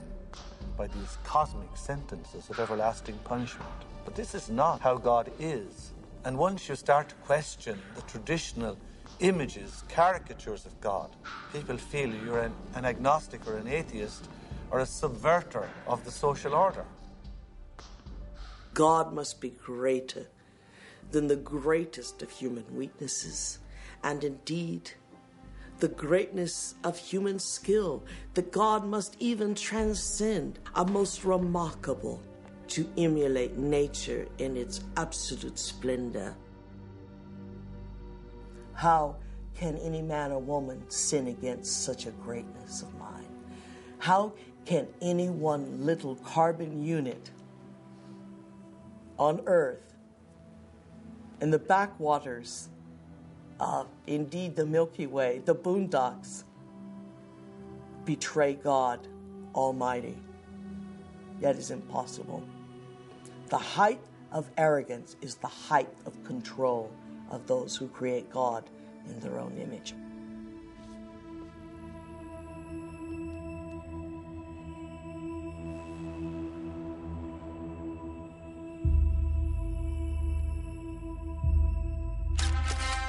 by these cosmic sentences of everlasting punishment. But this is not how God is. And once you start to question the traditional images, caricatures of God, people feel you're an agnostic or an atheist or a subverter of the social order. God must be greater than the greatest of human weaknesses, and indeed the greatness of human skill, that God must even transcend a most remarkable to emulate nature in its absolute splendor. How can any man or woman sin against such a greatness of mind? How can any one little carbon unit on Earth, in the backwaters of, indeed, the Milky Way, the boondocks, betray God Almighty? That is impossible. The height of arrogance is the height of control of those who create God in their own image.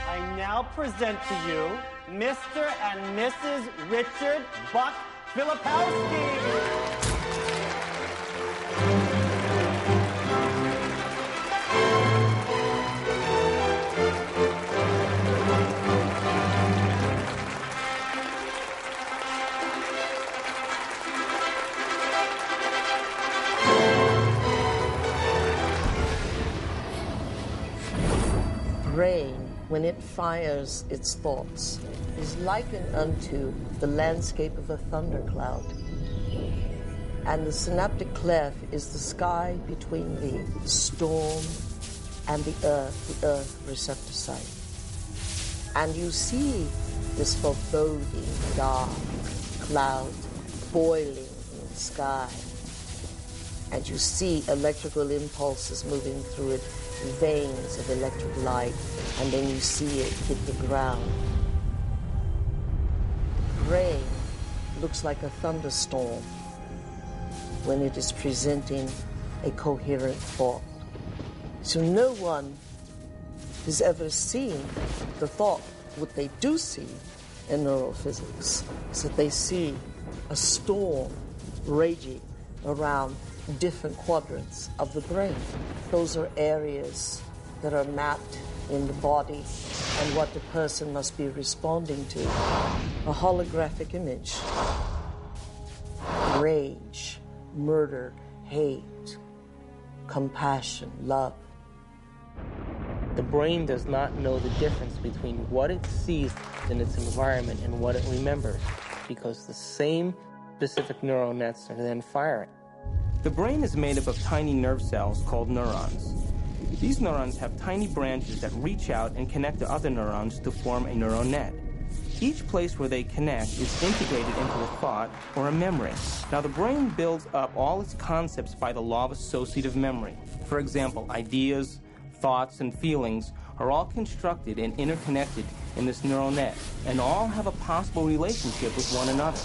I now present to you Mr. and Mrs. Richard Buck Filipowski. Brain, when it fires its thoughts, is likened unto the landscape of a thundercloud. And the synaptic cleft is the sky between the storm and the earth receptor site. And you see this foreboding, dark cloud boiling in the sky. And you see electrical impulses moving through it, veins of electric light, and then you see it hit the ground. Rain looks like a thunderstorm when it is presenting a coherent thought. So no one has ever seen the thought. What they do see in neurophysics is that they see a storm raging around different quadrants of the brain. Those are areas that are mapped in the body and what the person must be responding to. A holographic image. Rage, murder, hate, compassion, love. The brain does not know the difference between what it sees in its environment and what it remembers, because the same specific neural nets are then firing. The brain is made up of tiny nerve cells called neurons. These neurons have tiny branches that reach out and connect to other neurons to form a neural net. Each place where they connect is integrated into a thought or a memory. Now, the brain builds up all its concepts by the law of associative memory. For example, ideas, thoughts, and feelings are all constructed and interconnected in this neural net, and all have a possible relationship with one another.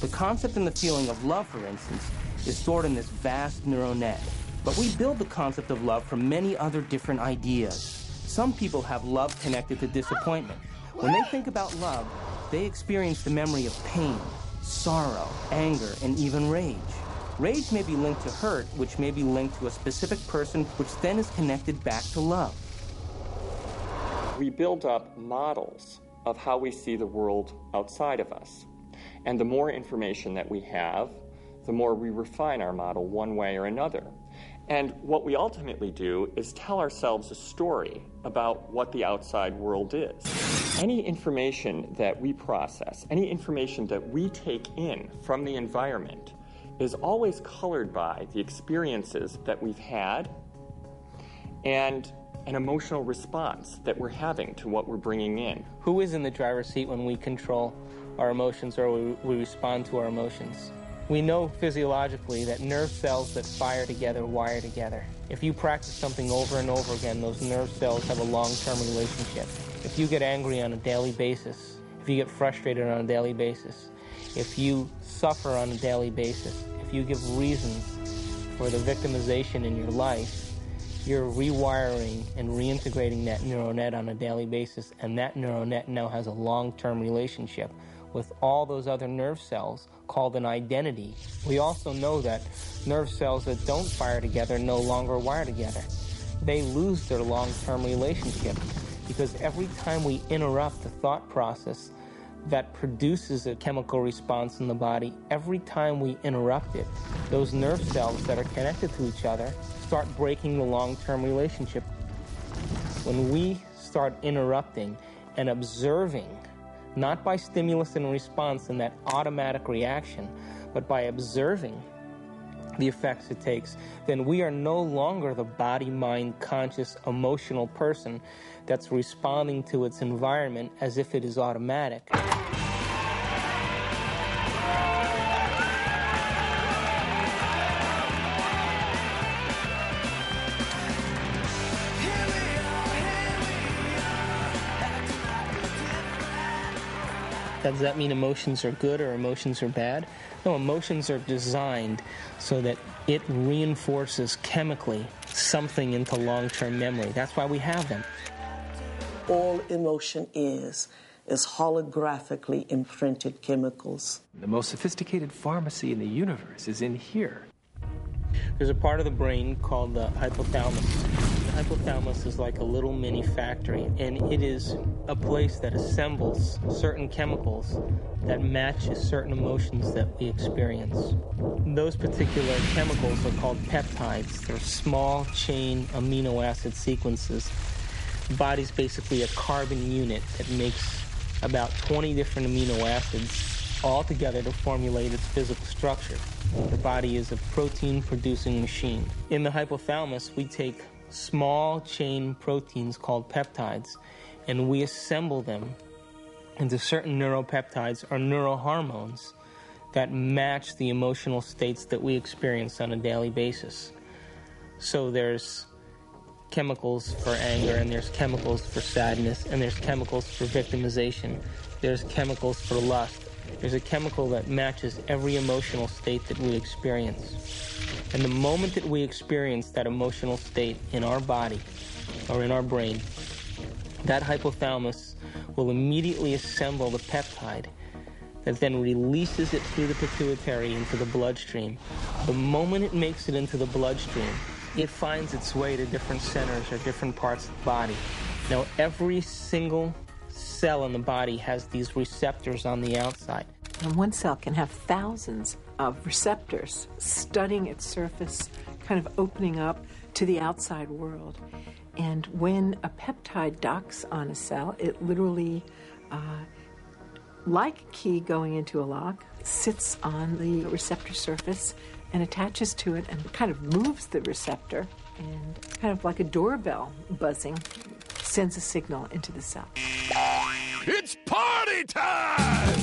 The concept and the feeling of love, for instance, is stored in this vast neural net. But we build the concept of love from many other different ideas. Some people have love connected to disappointment. When they think about love, they experience the memory of pain, sorrow, anger, and even rage. Rage may be linked to hurt, which may be linked to a specific person, which then is connected back to love. We build up models of how we see the world outside of us. And the more information that we have, the more we refine our model one way or another. And what we ultimately do is tell ourselves a story about what the outside world is. Any information that we process, any information that we take in from the environment is always colored by the experiences that we've had and an emotional response that we're having to what we're bringing in. Who is in the driver's seat when we control our emotions or we respond to our emotions? We know physiologically that nerve cells that fire together wire together. If you practice something over and over again, those nerve cells have a long-term relationship. If you get angry on a daily basis, if you get frustrated on a daily basis, if you suffer on a daily basis, if you give reasons for the victimization in your life, you're rewiring and reintegrating that neural net on a daily basis, and that neural net now has a long-term relationship with all those other nerve cells called an identity. We also know that nerve cells that don't fire together no longer wire together. They lose their long-term relationship because every time we interrupt the thought process that produces a chemical response in the body, every time we interrupt it, those nerve cells that are connected to each other start breaking the long-term relationship. When we start interrupting and observing, not by stimulus and response and that automatic reaction, but by observing the effects it takes, then we are no longer the body, mind, conscious, emotional person that's responding to its environment as if it is automatic. Does that mean emotions are good or emotions are bad? No, emotions are designed so that it reinforces chemically something into long-term memory. That's why we have them. All emotion is holographically imprinted chemicals. The most sophisticated pharmacy in the universe is in here. There's a part of the brain called the hypothalamus. The hypothalamus is like a little mini factory, and it is a place that assembles certain chemicals that matches certain emotions that we experience. Those particular chemicals are called peptides. They're small chain amino acid sequences. The body's basically a carbon unit that makes about 20 different amino acids all together to formulate its physical structure. The body is a protein-producing machine. In the hypothalamus, we take small chain proteins called peptides, and we assemble them into certain neuropeptides or neurohormones that match the emotional states that we experience on a daily basis. So there's chemicals for anger, and there's chemicals for sadness, and there's chemicals for victimization, there's chemicals for lust. There's a chemical that matches every emotional state that we experience. And the moment that we experience that emotional state in our body or in our brain, that hypothalamus will immediately assemble the peptide that then releases it through the pituitary into the bloodstream. The moment it makes it into the bloodstream, it finds its way to different centers or different parts of the body. Now, every single cell in the body has these receptors on the outside. And one cell can have thousands of receptors studding its surface, kind of opening up to the outside world. And when a peptide docks on a cell, it literally, like a key going into a lock, sits on the receptor surface and attaches to it and kind of moves the receptor, and kind of like a doorbell buzzing, sends a signal into the cell. It's party time!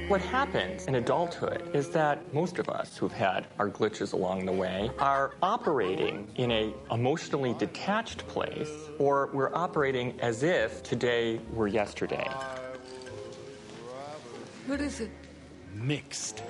What happens in adulthood is that most of us who've had our glitches along the way are operating in an emotionally detached place, or we're operating as if today were yesterday. What is it? Mixed.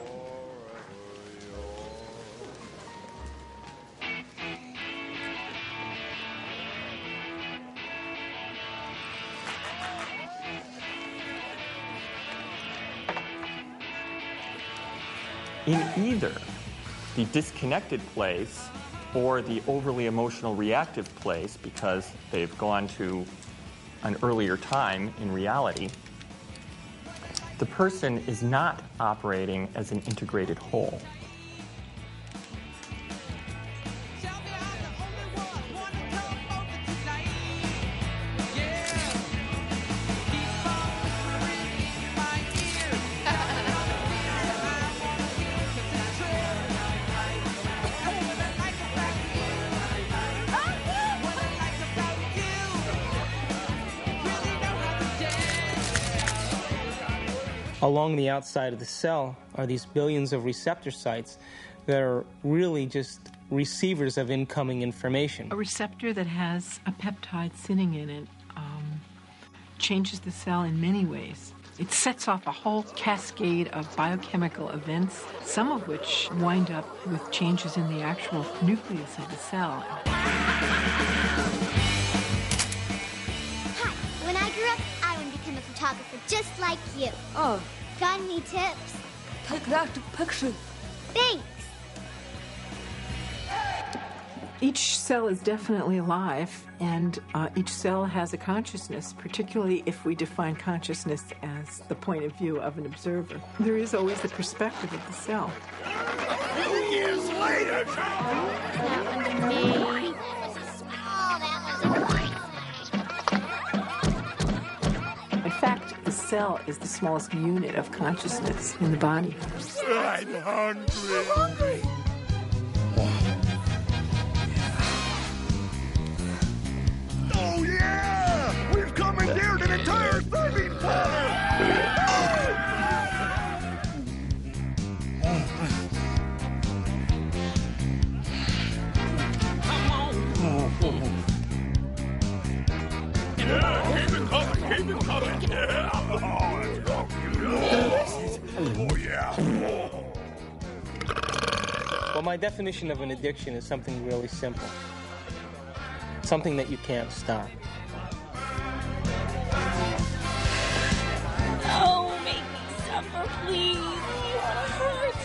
In either the disconnected place or the overly emotional reactive place, because they've gone to an earlier time in reality, the person is not operating as an integrated whole. Along the outside of the cell are these billions of receptor sites that are really just receivers of incoming information. A receptor that has a peptide sitting in it changes the cell in many ways. It sets off a whole cascade of biochemical events, some of which wind up with changes in the actual nucleus of the cell. Hi, when I grew up, I wanted to become a photographer just like you. Oh. Got any tips? Take that picture. Thanks. Each cell is definitely alive, and each cell has a consciousness, particularly if we define consciousness as the point of view of an observer. There is always the perspective of the cell. 2 years later! In fact, the cell is the smallest unit of consciousness in the body. I'm hungry. Oh, yeah! We've commandeered an entire serving planet! Come on! Yeah, keep it coming, keep it coming! Yeah! Oh, yeah! Well, my definition of an addiction is something really simple. Something that you can't stop. over, please. It hurts.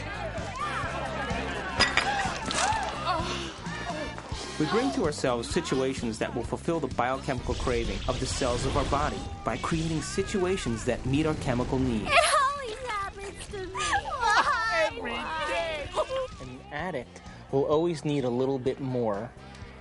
We bring to ourselves situations that will fulfill the biochemical craving of the cells of our body by creating situations that meet our chemical needs. It always happens to me. Every day. An addict will always need a little bit more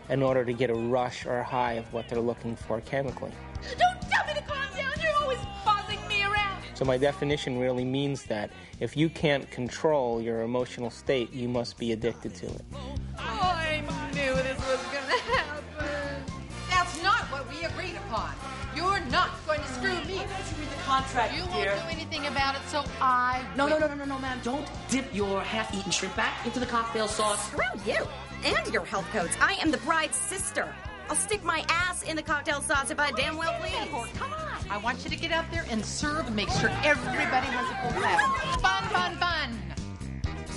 in order to get a rush or a high of what they're looking for chemically. Don't tell me to calm down. You're always bossing me around. So my definition really means that if you can't control your emotional state, you must be addicted to it. Oh, I knew this was going to happen. That's not what we agreed upon. You're not going to screw me. Why don't you read the contract, You dear? won't do anything about it, so I No, will. ma'am. Don't dip your half-eaten shrimp back into the cocktail sauce. Screw you and your health codes. I am the bride's sister. I'll stick my ass in the cocktail sauce if I damn well please. Come on. I want you to get out there and serve and make sure everybody has a full laugh. Fun, fun, fun.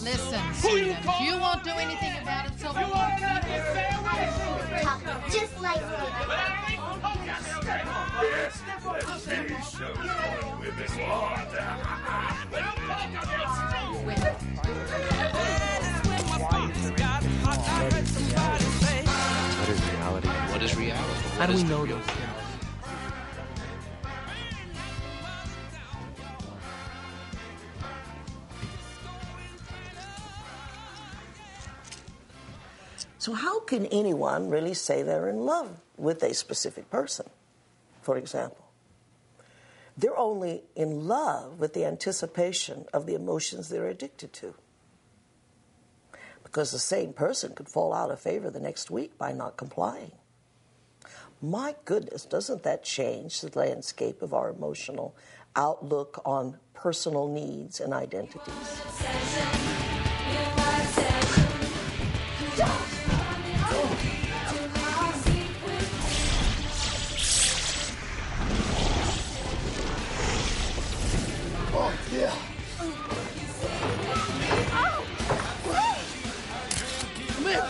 Listen, Susan, you won't do anything about it, so Talk just like What is reality? What is reality? How do we know those things? So how can anyone really say they're in love with a specific person, for example? They're only in love with the anticipation of the emotions they're addicted to. Because the same person could fall out of favor the next week by not complying. My goodness, doesn't that change the landscape of our emotional outlook on personal needs and identities? Oh, yeah. Come here.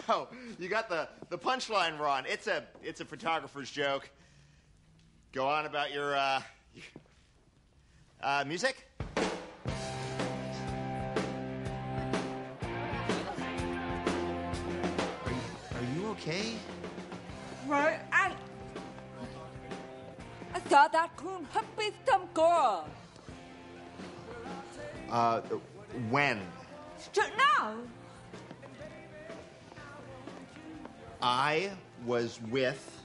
No. You got the punchline wrong. It's a photographer's joke. Go on about your music. Are you okay? Right, I thought that couldn't have been some girl. When? Now. I was with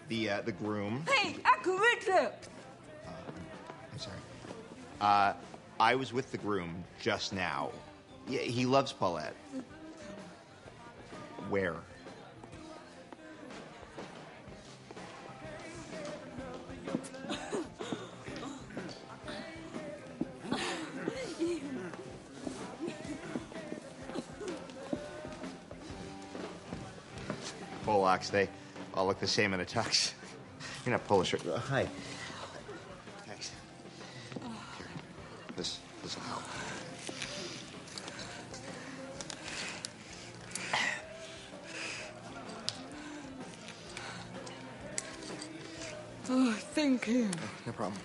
the groom. Hey, I could read it. I'm sorry. I was with the groom just now. Yeah, he loves Paulette. Where? Polacks, they all look the same in a tux. You're not Polish. Oh, hi. Thanks. Here. This will help. Oh, thank you. No problem.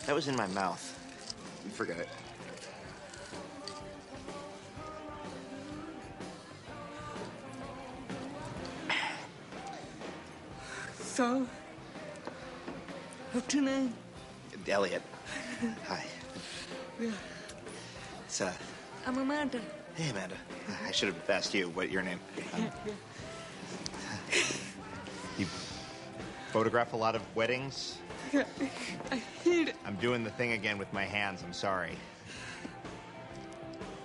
That was in my mouth. Forget it. So, what's your name? Elliot. Hi. Yeah. It's I'm Amanda. Hey, Amanda. I should have asked you what your name. You photograph a lot of weddings? Yeah, I hate it. I'm doing the thing again with my hands. I'm sorry.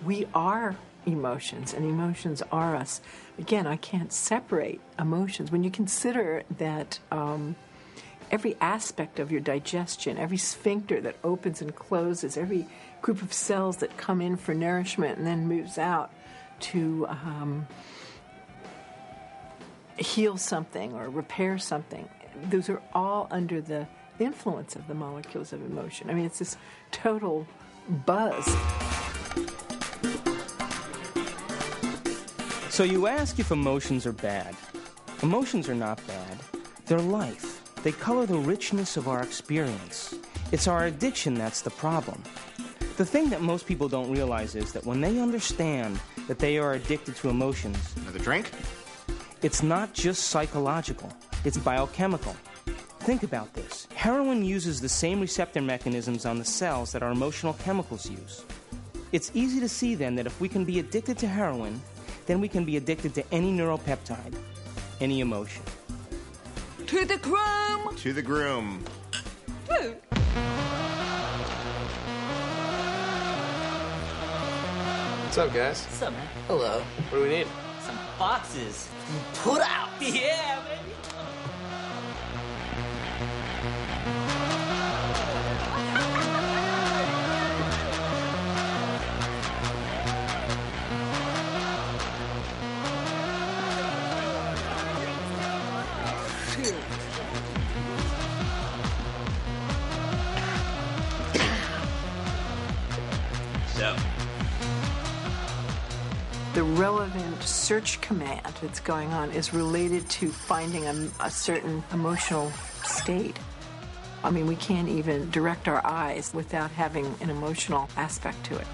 We are emotions, and emotions are us. Again, I can't separate emotions. When you consider that every aspect of your digestion, every sphincter that opens and closes, every group of cells that come in for nourishment and then moves out to heal something or repair something. Those are all under the influence of the molecules of emotion. I mean, it's this total buzz. So you ask if emotions are bad. Emotions are not bad. They're life. They color the richness of our experience. It's our addiction that's the problem. The thing that most people don't realize is that when they understand that they are addicted to emotions... Another drink? It's not just psychological. It's biochemical. Think about this. Heroin uses the same receptor mechanisms on the cells that our emotional chemicals use. It's easy to see then that if we can be addicted to heroin, then we can be addicted to any neuropeptide, any emotion. To the groom! To the groom. Woo. What's up, guys? What's up, man? Hello. What do we need? Some boxes. Put out. Yeah, baby. So, The relevant search command that's going on is related to finding a certain emotional state. I mean, we can't even direct our eyes without having an emotional aspect to it.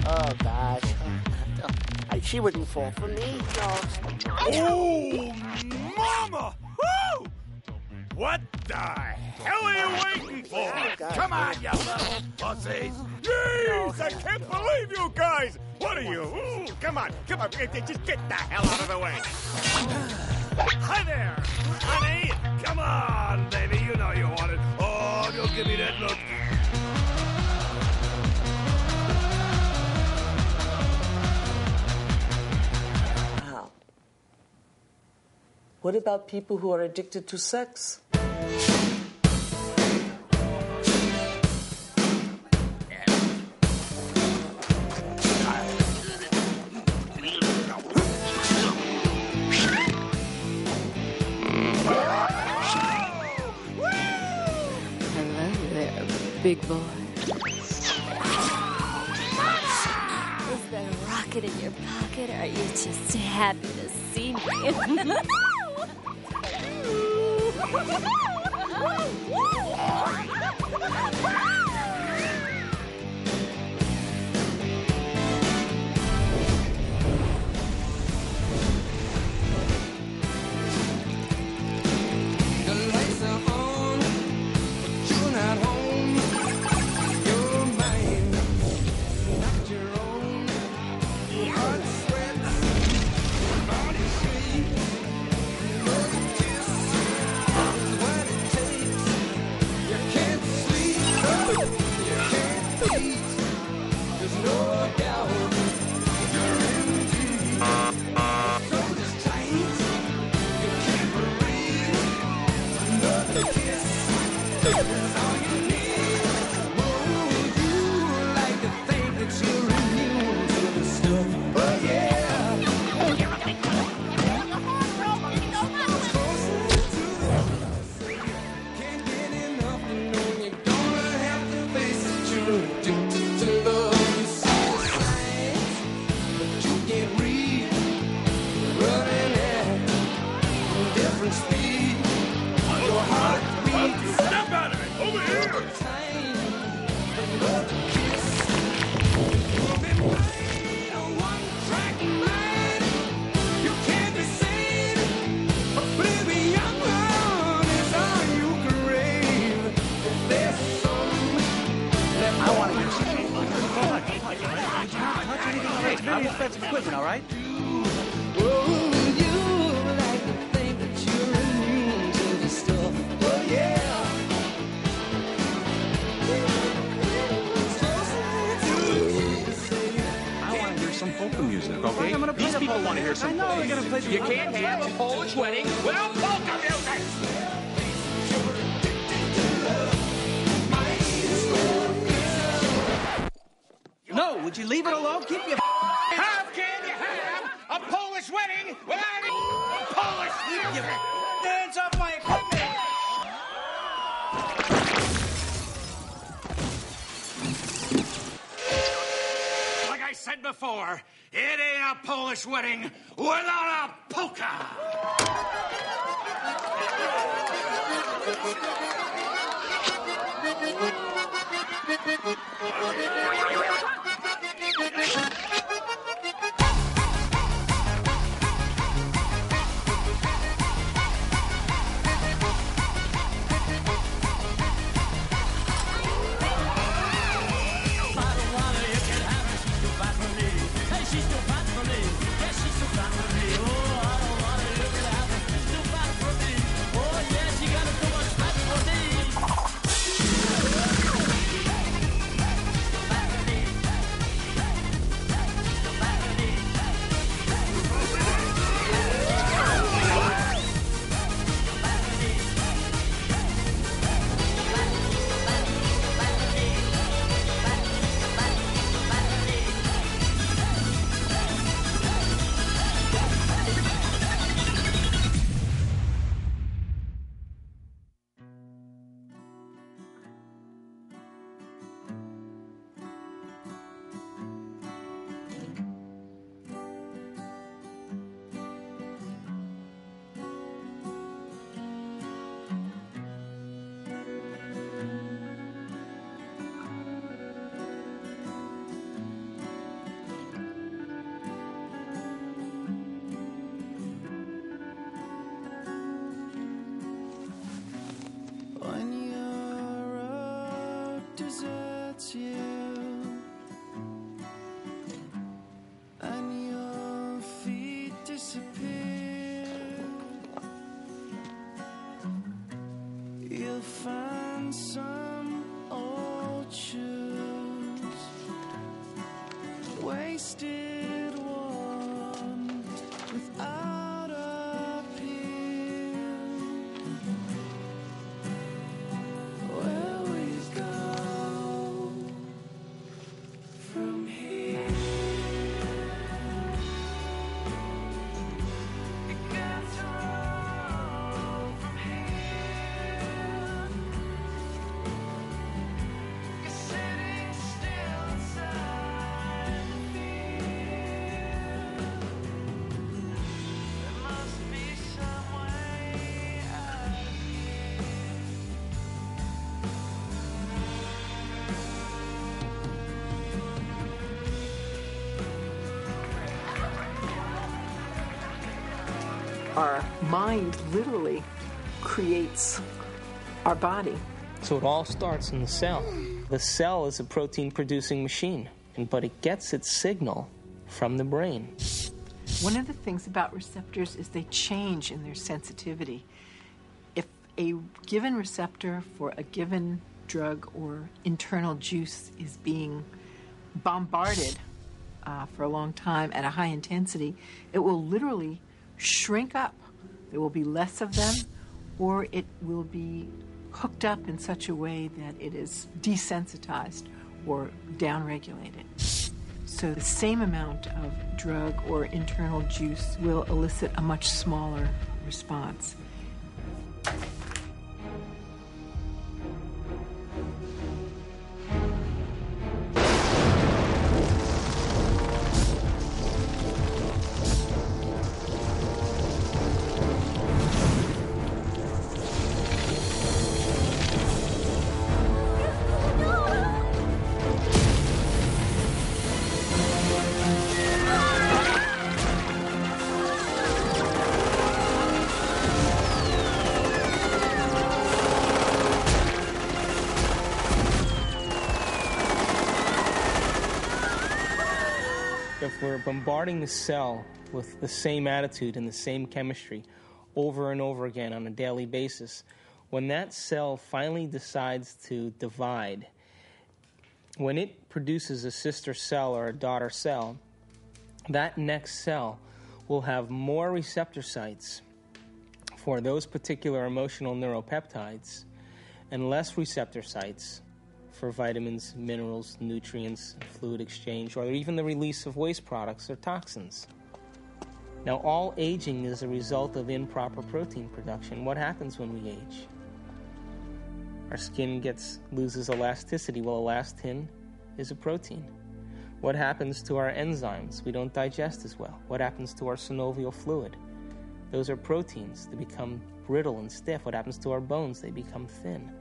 Oh, gosh. She wouldn't fall for me. No. Oh, mama! Woo! What the hell are you waiting for? Come on, you little pussies! Jeez, I can't believe you guys! What are you? Ooh, come on, just get the hell out of the way! Hi there, honey! Come on, baby, you know you want it. Oh, don't give me that look. What about people who are addicted to sex? Hello there, big boy. Is there a rocket in your pocket, or are you just happy to see me? it's very expensive equipment, all right? Some polka music, okay? I'm gonna play These the people polka. want to hear some I know polka they're gonna play music. the You polka. can't have a Polish wedding without polka music! No, would you leave it alone? Keep your How can you have a Polish wedding without Polish music? hands off my equipment! Like I said before, it ain't a Polish wedding without a polka. Our mind literally creates our body. So it all starts in the cell. The cell is a protein-producing machine, but it gets its signal from the brain. One of the things about receptors is they change in their sensitivity. If a given receptor for a given drug or internal juice is being bombarded for a long time at a high intensity, it will literally shrink up. There will be less of them, or it will be hooked up in such a way that it is desensitized or downregulated. So the same amount of drug or internal juice will elicit a much smaller response. if we're bombarding the cell with the same attitude and the same chemistry over and over again on a daily basis, when that cell finally decides to divide, when it produces a sister cell or a daughter cell, that next cell will have more receptor sites for those particular emotional neuropeptides and less receptor sites for vitamins, minerals, nutrients, fluid exchange, or even the release of waste products or toxins. Now, all aging is a result of improper protein production. What happens when we age? Our skin loses elasticity. Well, elastin is a protein. What happens to our enzymes? We don't digest as well. What happens to our synovial fluid? Those are proteins. They become brittle and stiff. What happens to our bones? They become thin.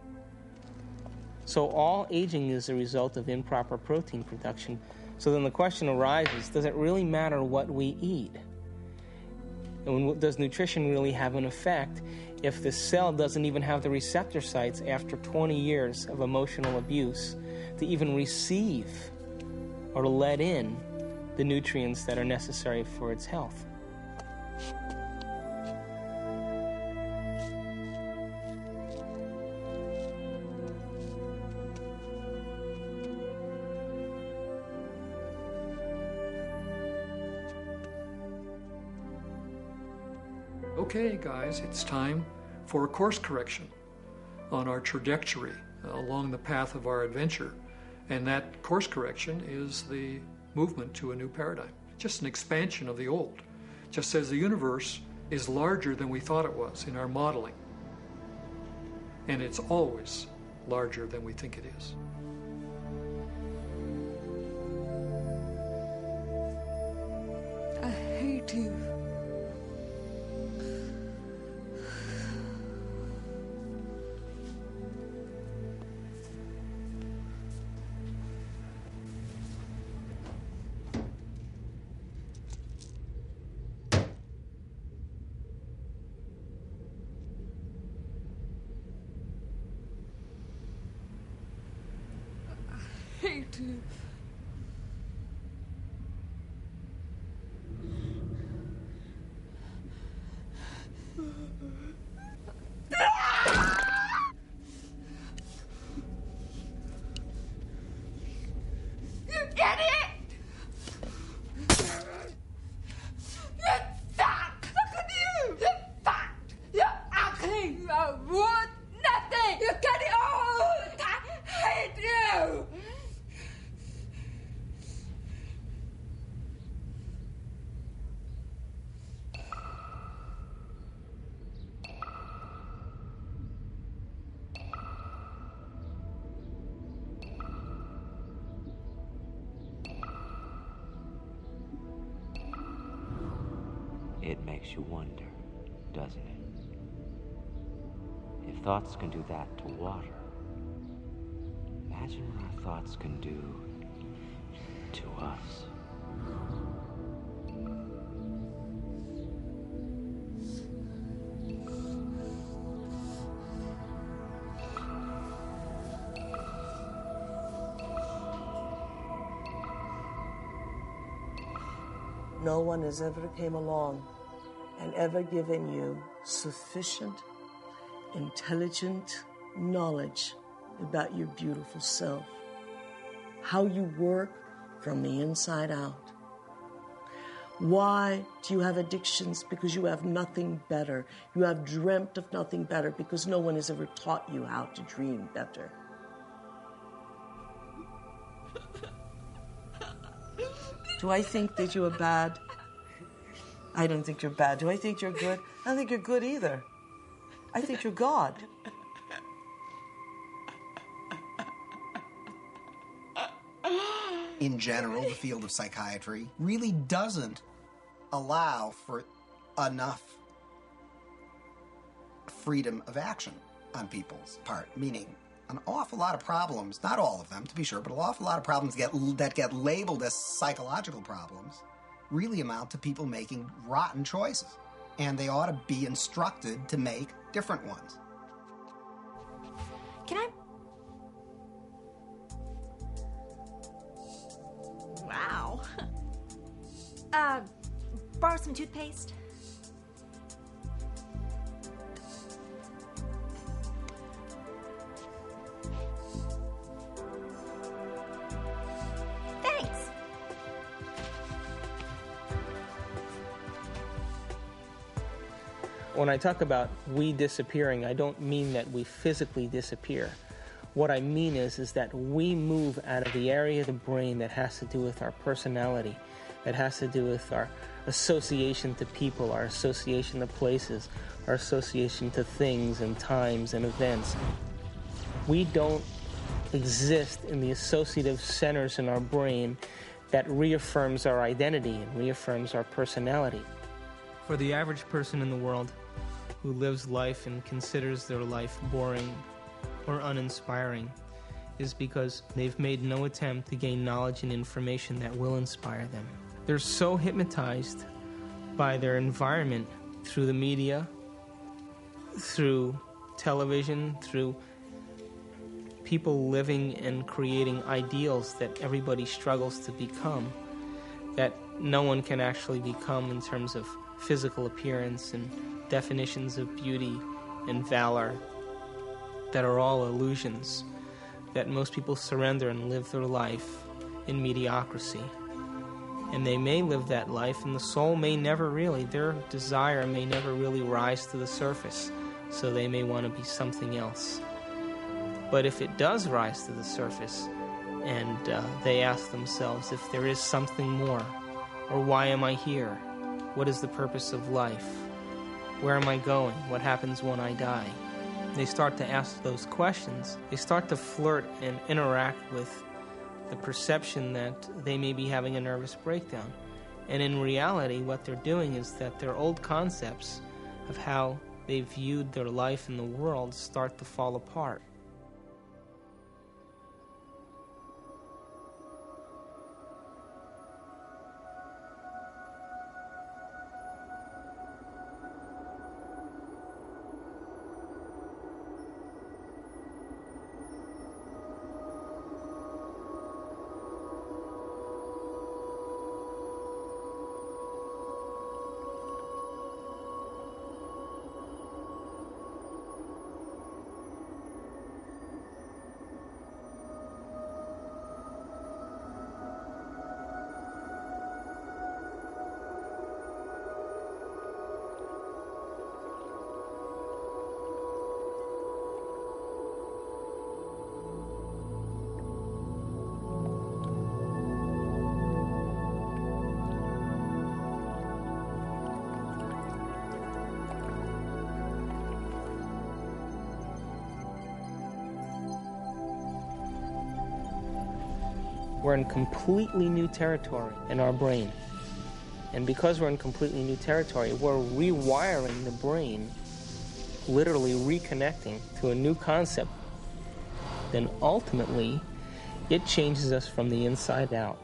So all aging is a result of improper protein production. So then the question arises, does it really matter what we eat? And does nutrition really have an effect if the cell doesn't even have the receptor sites after 20 years of emotional abuse to even receive or to let in the nutrients that are necessary for its health? Okay, guys, it's time for a course correction on our trajectory along the path of our adventure. And that course correction is the movement to a new paradigm, just an expansion of the old. Just as the universe is larger than we thought it was in our modeling. And it's always larger than we think it is. I hate you. Hate you. You idiot! You suck! Look at you! You fat! You're ugly! You're worth nothing! You're getting old! I hate you! It makes you wonder, doesn't it? If thoughts can do that to water, imagine what our thoughts can do to us. No one has ever came along and ever given you sufficient, intelligent knowledge about your beautiful self, how you work from the inside out. Why do you have addictions? Because you have nothing better. You have dreamt of nothing better because no one has ever taught you how to dream better. Do I think that you are bad? I don't think you're bad. Do I think you're good? I don't think you're good either. I think you're God. In general, the field of psychiatry really doesn't allow for enough freedom of action on people's part, meaning an awful lot of problems, not all of them to be sure, but an awful lot of problems that get labeled as psychological problems really amount to people making rotten choices. And they ought to be instructed to make different ones. Can I? Wow. Borrow some toothpaste? Thanks. When I talk about we disappearing, I don't mean that we physically disappear. What I mean is that we move out of the area of the brain that has to do with our personality, that has to do with our association to people, our association to places, our association to things and times and events. We don't exist in the associative centers in our brain that reaffirms our identity and reaffirms our personality. For the average person in the world who lives life and considers their life boring or uninspiring is because they've made no attempt to gain knowledge and information that will inspire them. They're so hypnotized by their environment through the media, through television, through people living and creating ideals that everybody struggles to become, that no one can actually become in terms of physical appearance and definitions of beauty and valor that are all illusions, that most people surrender and live their life in mediocrity. And they may live that life, and the soul may never really, their desire may never really rise to the surface, so they may want to be something else. But if it does rise to the surface, and they ask themselves if there is something more, or why am I here? What is the purpose of life? Where am I going? What happens when I die? They start to ask those questions. They start to flirt and interact with the perception that they may be having a nervous breakdown. And in reality, what they're doing is that their old concepts of how they viewed their life in the world start to fall apart. We're in completely new territory in our brain. And because we're in completely new territory, we're rewiring the brain, literally reconnecting to a new concept. Then ultimately, it changes us from the inside out.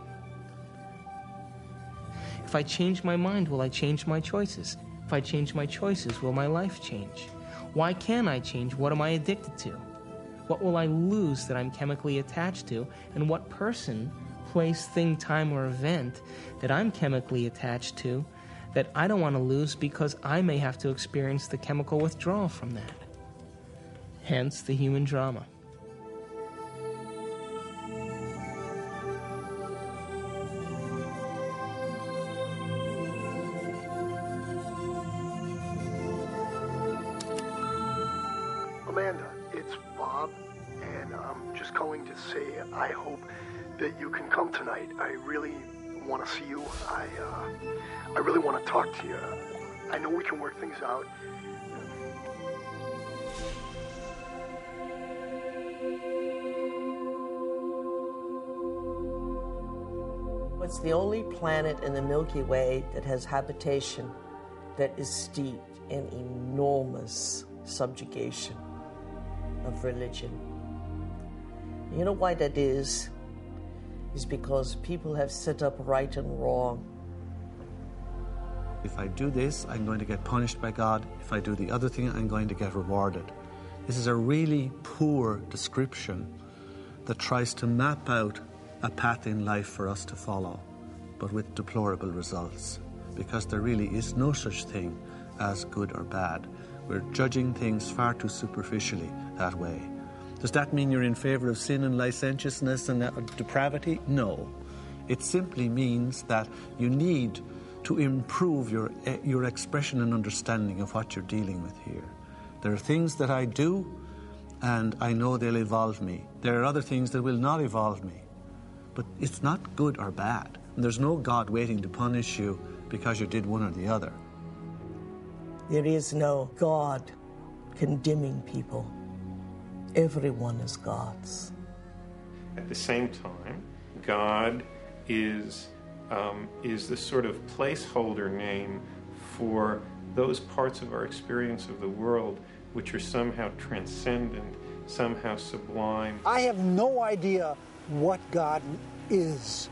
If I change my mind, will I change my choices? If I change my choices, will my life change? Why can't I change? What am I addicted to? What will I lose that I'm chemically attached to? And what person, place, thing, time, or event that I'm chemically attached to that I don't want to lose because I may have to experience the chemical withdrawal from that? Hence the human drama. Amanda, it's Bob, and I'm just calling to say I hope that you can come tonight. I really want to see you. I really want to talk to you. I know we can work things out. It's the only planet in the Milky Way that has habitation that is steeped in enormous subjugation of religion. You know why that is? Is because people have set up right and wrong. If I do this, I'm going to get punished by God. If I do the other thing, I'm going to get rewarded. This is a really poor description that tries to map out a path in life for us to follow. but with deplorable results, because there really is no such thing as good or bad. We're judging things far too superficially that way. Does that mean you're in favor of sin and licentiousness and depravity? No. It simply means that you need to improve your expression and understanding of what you're dealing with here. There are things that I do, and I know they'll evolve me. There are other things that will not evolve me. But it's not good or bad. And there's no God waiting to punish you because you did one or the other. There is no God condemning people. Everyone is God's. At the same time, God is the sort of placeholder name for those parts of our experience of the world which are somehow transcendent, somehow sublime. I have no idea what God is.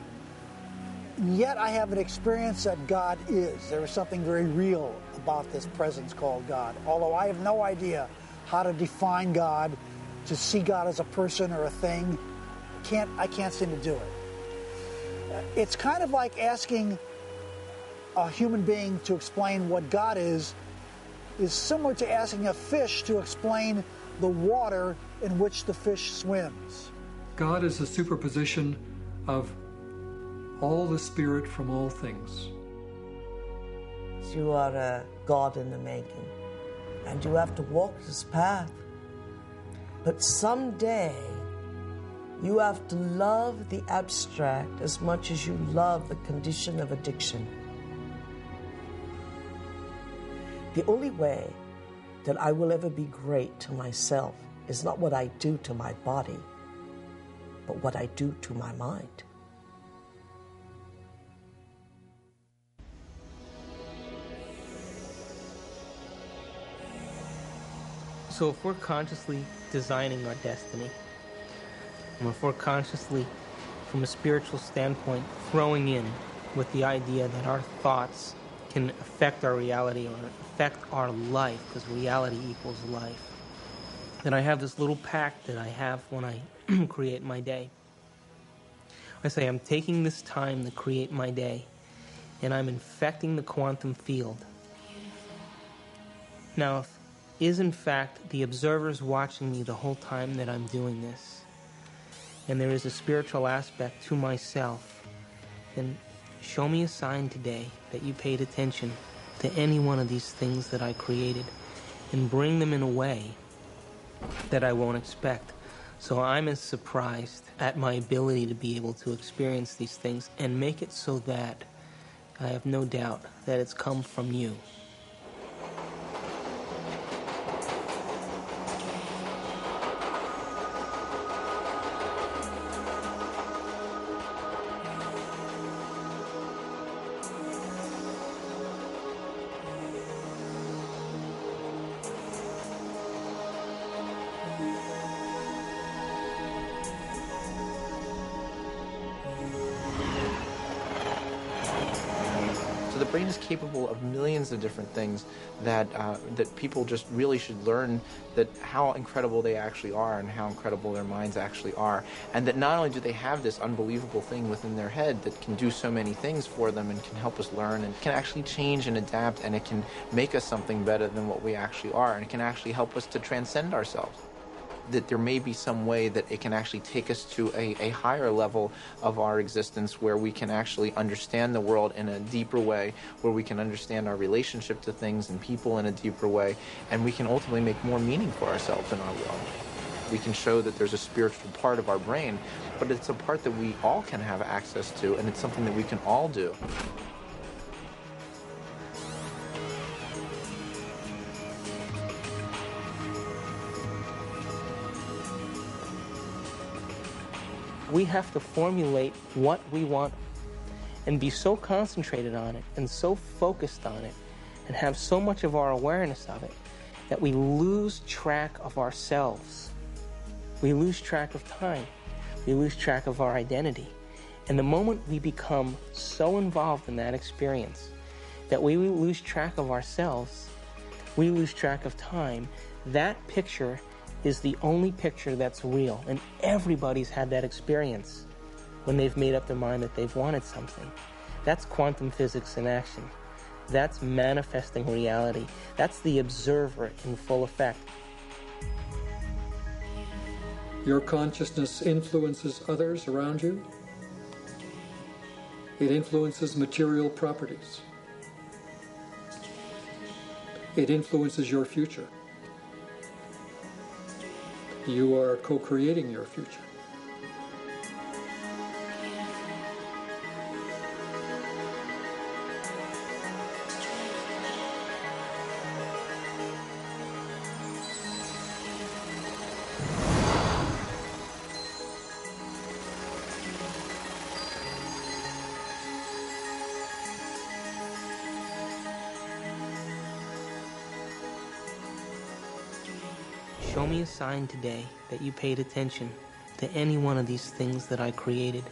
Yet I have an experience that God is. There is something very real about this presence called God. Although I have no idea how to define God, to see God as a person or a thing, I can't seem to do it. It's kind of like asking a human being to explain what God is similar to asking a fish to explain the water in which the fish swims. God is a superposition of all the spirit from all things. You are a God in the making, and you have to walk this path. But someday, you have to love the abstract as much as you love the condition of addiction. The only way that I will ever be great to myself is not what I do to my body, but what I do to my mind. So if we're consciously designing our destiny, and if we're consciously, from a spiritual standpoint, throwing in with the idea that our thoughts can affect our reality or affect our life, because reality equals life, then I have this little pact that I have when I create my day. I say I'm taking this time to create my day, and I'm infecting the quantum field. Now, if is in fact the observers watching me the whole time that I'm doing this, and there is a spiritual aspect to myself, then show me a sign today that you paid attention to any one of these things that I created, and bring them in a way that I won't expect. So I'm as surprised at my ability to be able to experience these things and make it so that I have no doubt that it's come from you. The brain is capable of millions of different things that people just really should learn that how incredible they actually are and how incredible their minds actually are, and that not only do they have this unbelievable thing within their head that can do so many things for them and can help us learn and can actually change and adapt, and it can make us something better than what we actually are, and it can actually help us to transcend ourselves. That there may be some way that it can actually take us to a higher level of our existence where we can actually understand the world in a deeper way, where we can understand our relationship to things and people in a deeper way, and we can ultimately make more meaning for ourselves in our world. We can show that there's a spiritual part of our brain, but it's a part that we all can have access to, and it's something that we can all do. We have to formulate what we want and be so concentrated on it and so focused on it and have so much of our awareness of it that we lose track of ourselves. We lose track of time. We lose track of our identity. And the moment we become so involved in that experience that we lose track of ourselves, we lose track of time, that picture is the only picture that's real, and everybody's had that experience when they've made up their mind that they've wanted something. That's quantum physics in action. That's manifesting reality. That's the observer in full effect. Your consciousness influences others around you. It influences material properties. It influences your future. You are co-creating your future. Show me a sign today that you paid attention to any one of these things that I created,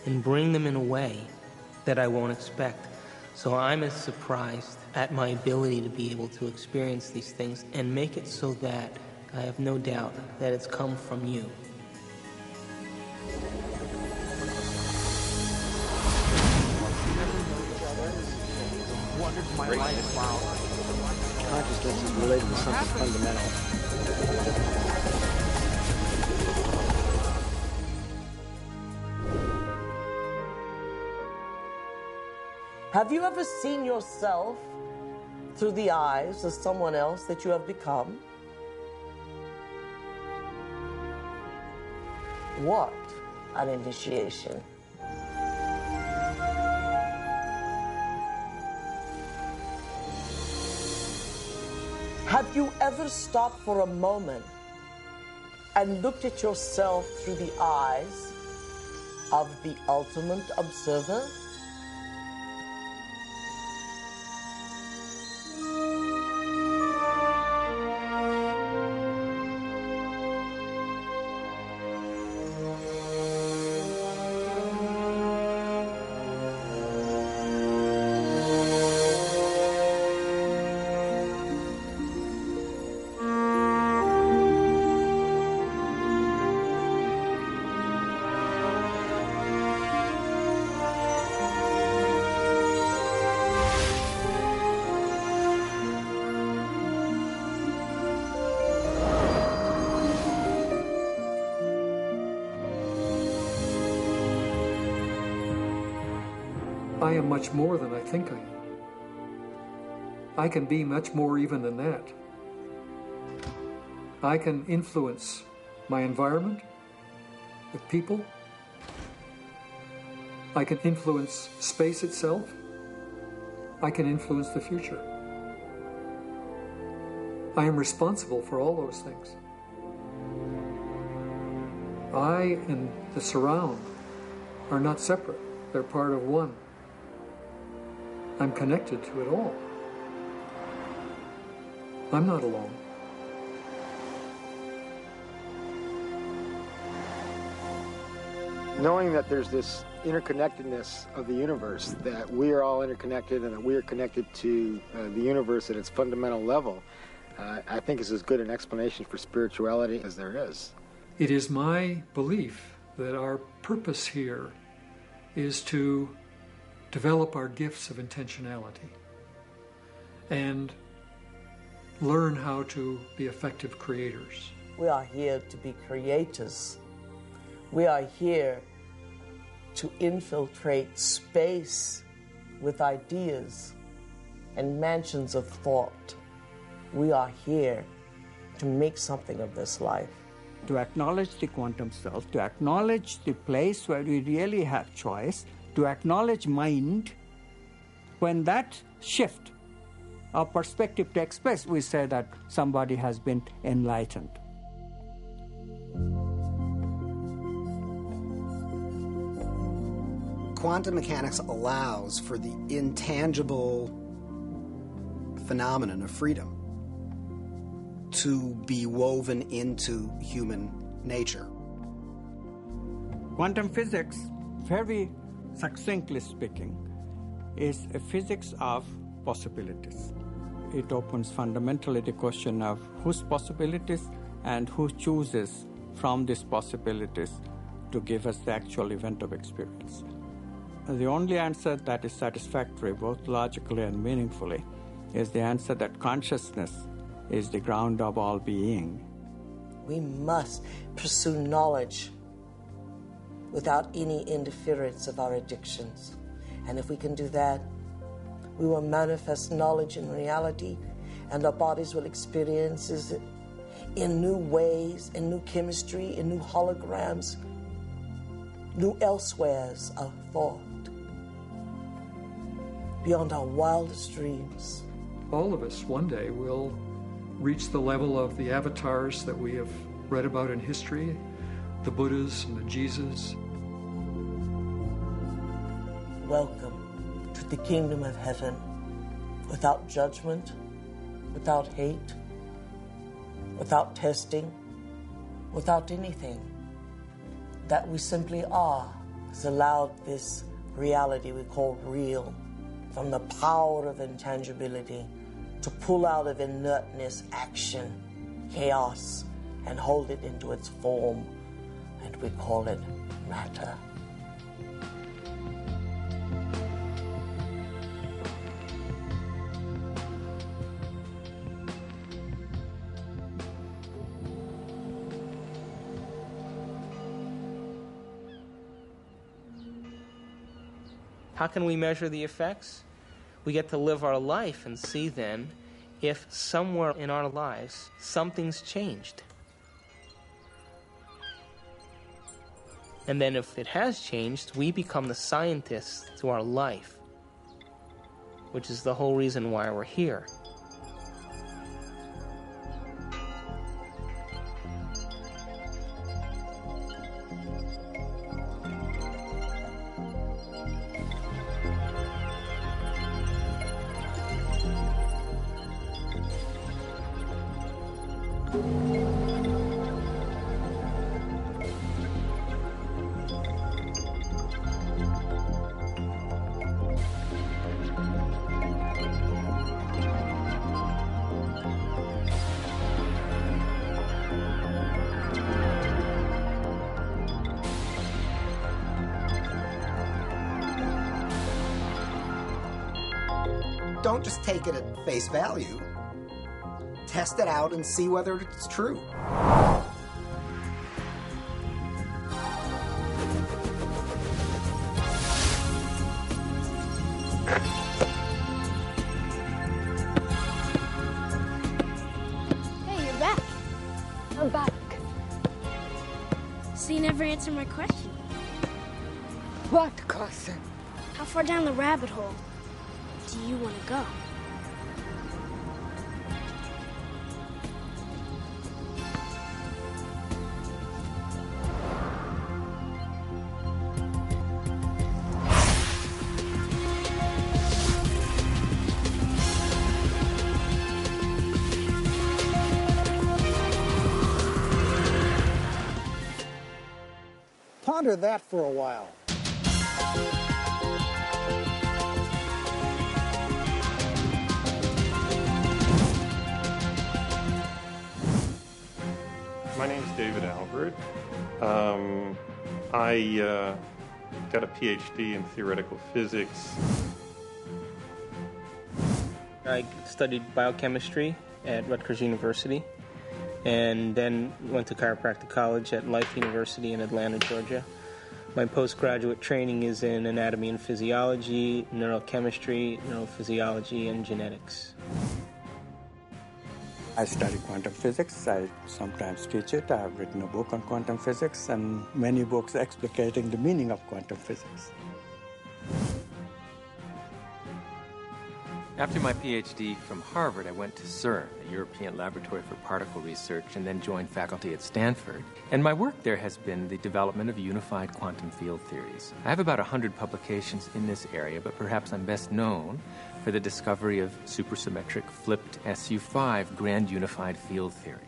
and bring them in a way that I won't expect. So I'm as surprised at my ability to be able to experience these things and make it so that I have no doubt that it's come from you. My life, wow. Consciousness is related to something fundamental. Have you ever seen yourself through the eyes of someone else that you have become? What an initiation. Have you ever stopped for a moment and looked at yourself through the eyes of the ultimate observer? I am much more than I think I am. I can be much more even than that. I can influence my environment with people. I can influence space itself. I can influence the future. I am responsible for all those things. I and the surround are not separate. They're part of one. I'm connected to it all. I'm not alone. Knowing that there's this interconnectedness of the universe, that we are all interconnected and that we are connected to the universe at its fundamental level, I think is as good an explanation for spirituality as there is. It is my belief that our purpose here is to develop our gifts of intentionality and learn how to be effective creators. We are here to be creators. We are here to infiltrate space with ideas and mansions of thought. We are here to make something of this life. To acknowledge the quantum self, to acknowledge the place where we really have choice, to acknowledge mind. When that shift, our perspective takes place, we say that somebody has been enlightened. Quantum mechanics allows for the intangible phenomenon of freedom to be woven into human nature. Quantum physics, very succinctly speaking, is a physics of possibilities. It opens fundamentally the question of whose possibilities and who chooses from these possibilities to give us the actual event of experience. the only answer that is satisfactory, both logically and meaningfully, is the answer that consciousness is the ground of all being. We must pursue knowledge without any interference of our addictions. And if we can do that, we will manifest knowledge in reality, and our bodies will experience it in new ways, in new chemistry, in new holograms, new elsewheres of thought, beyond our wildest dreams. All of us one day will reach the level of the avatars that we have read about in history, the Buddhas and the Jesus. Welcome to the kingdom of heaven, without judgment, without hate, without testing, without anything. That we simply are has allowed this reality we call real, from the power of intangibility, to pull out of inertness action, chaos, and hold it into its form, and we call it matter. How can we measure the effects? We get to live our life and see then if somewhere in our lives something's changed. And then if it has changed, we become the scientists to our life, which is the whole reason why we're here. Don't just take it at face value. Test it out and see whether it's true. Hey, you're back. I'm back. So you never answered my question. What question? How far down the rabbit hole do you want to go? Ponder that for a while. My name is David Albert. I got a PhD in theoretical physics. I studied biochemistry at Rutgers University, and then went to chiropractic college at Life University in Atlanta, Georgia. My postgraduate training is in anatomy and physiology, neurochemistry, neurophysiology, and genetics. I study quantum physics. I sometimes teach it. I have written a book on quantum physics and many books explicating the meaning of quantum physics. After my PhD from Harvard, I went to CERN, the European Laboratory for Particle Research, and then joined faculty at Stanford. And my work there has been the development of unified quantum field theories. I have about 100 publications in this area, but perhaps I'm best known for the discovery of supersymmetric flipped SU5 grand unified field theory.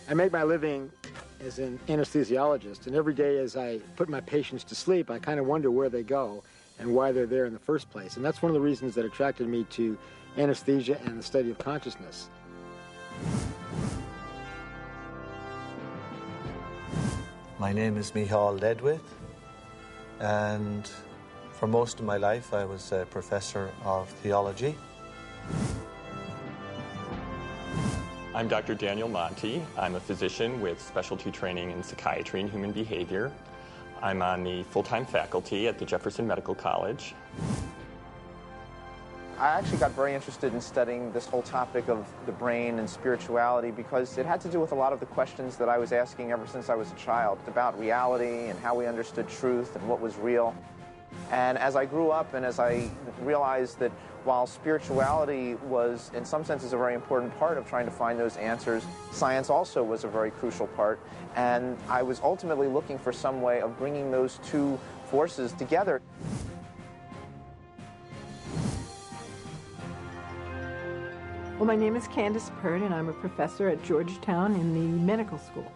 I make my living as an anesthesiologist, and every day as I put my patients to sleep, I kind of wonder where they go and why they're there in the first place. And that's one of the reasons that attracted me to anesthesia and the study of consciousness. My name is Michal Ledwith, and for most of my life I was a professor of theology. I'm Dr. Daniel Monti. I'm a physician with specialty training in psychiatry and human behavior. I'm on the full-time faculty at the Jefferson Medical College. I actually got very interested in studying this whole topic of the brain and spirituality because it had to do with a lot of the questions that I was asking ever since I was a child about reality and how we understood truth and what was real. And as I grew up and as I realized that while spirituality was in some senses a very important part of trying to find those answers, science also was a very crucial part. And I was ultimately looking for some way of bringing those two forces together. Well, my name is Candace Pert, and I'm a professor at Georgetown in the medical school.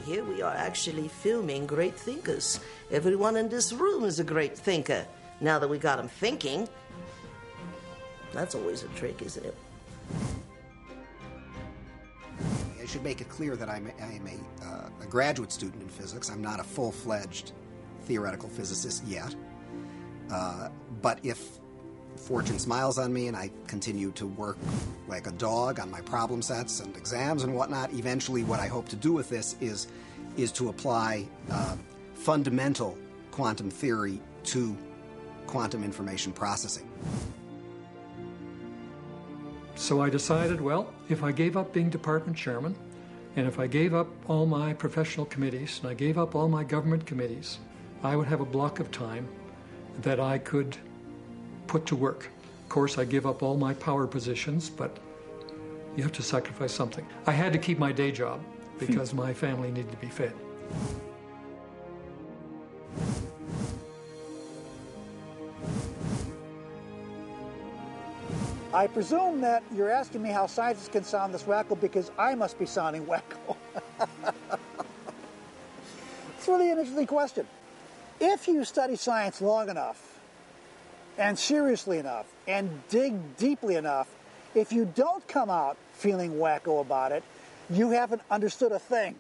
Here we are actually filming great thinkers. Everyone in this room is a great thinker. Now that we got them thinking, that's always a trick, isn't it? I should make it clear that I'm a graduate student in physics. I'm not a full-fledged theoretical physicist yet. But if fortune smiles on me and I continue to work like a dog on my problem sets and exams and whatnot, eventually what I hope to do with this is to apply fundamental quantum theory to quantum information processing. So I decided, well, if I gave up being department chairman, and if I gave up all my professional committees, and I gave up all my government committees, I would have a block of time that I could put to work. Of course, I give up all my power positions, but you have to sacrifice something. I had to keep my day job because my family needed to be fed. I presume that you're asking me how scientists can sound this wacko because I must be sounding wacko. It's really an interesting question. If you study science long enough, and seriously enough, and dig deeply enough, if you don't come out feeling wacko about it, you haven't understood a thing.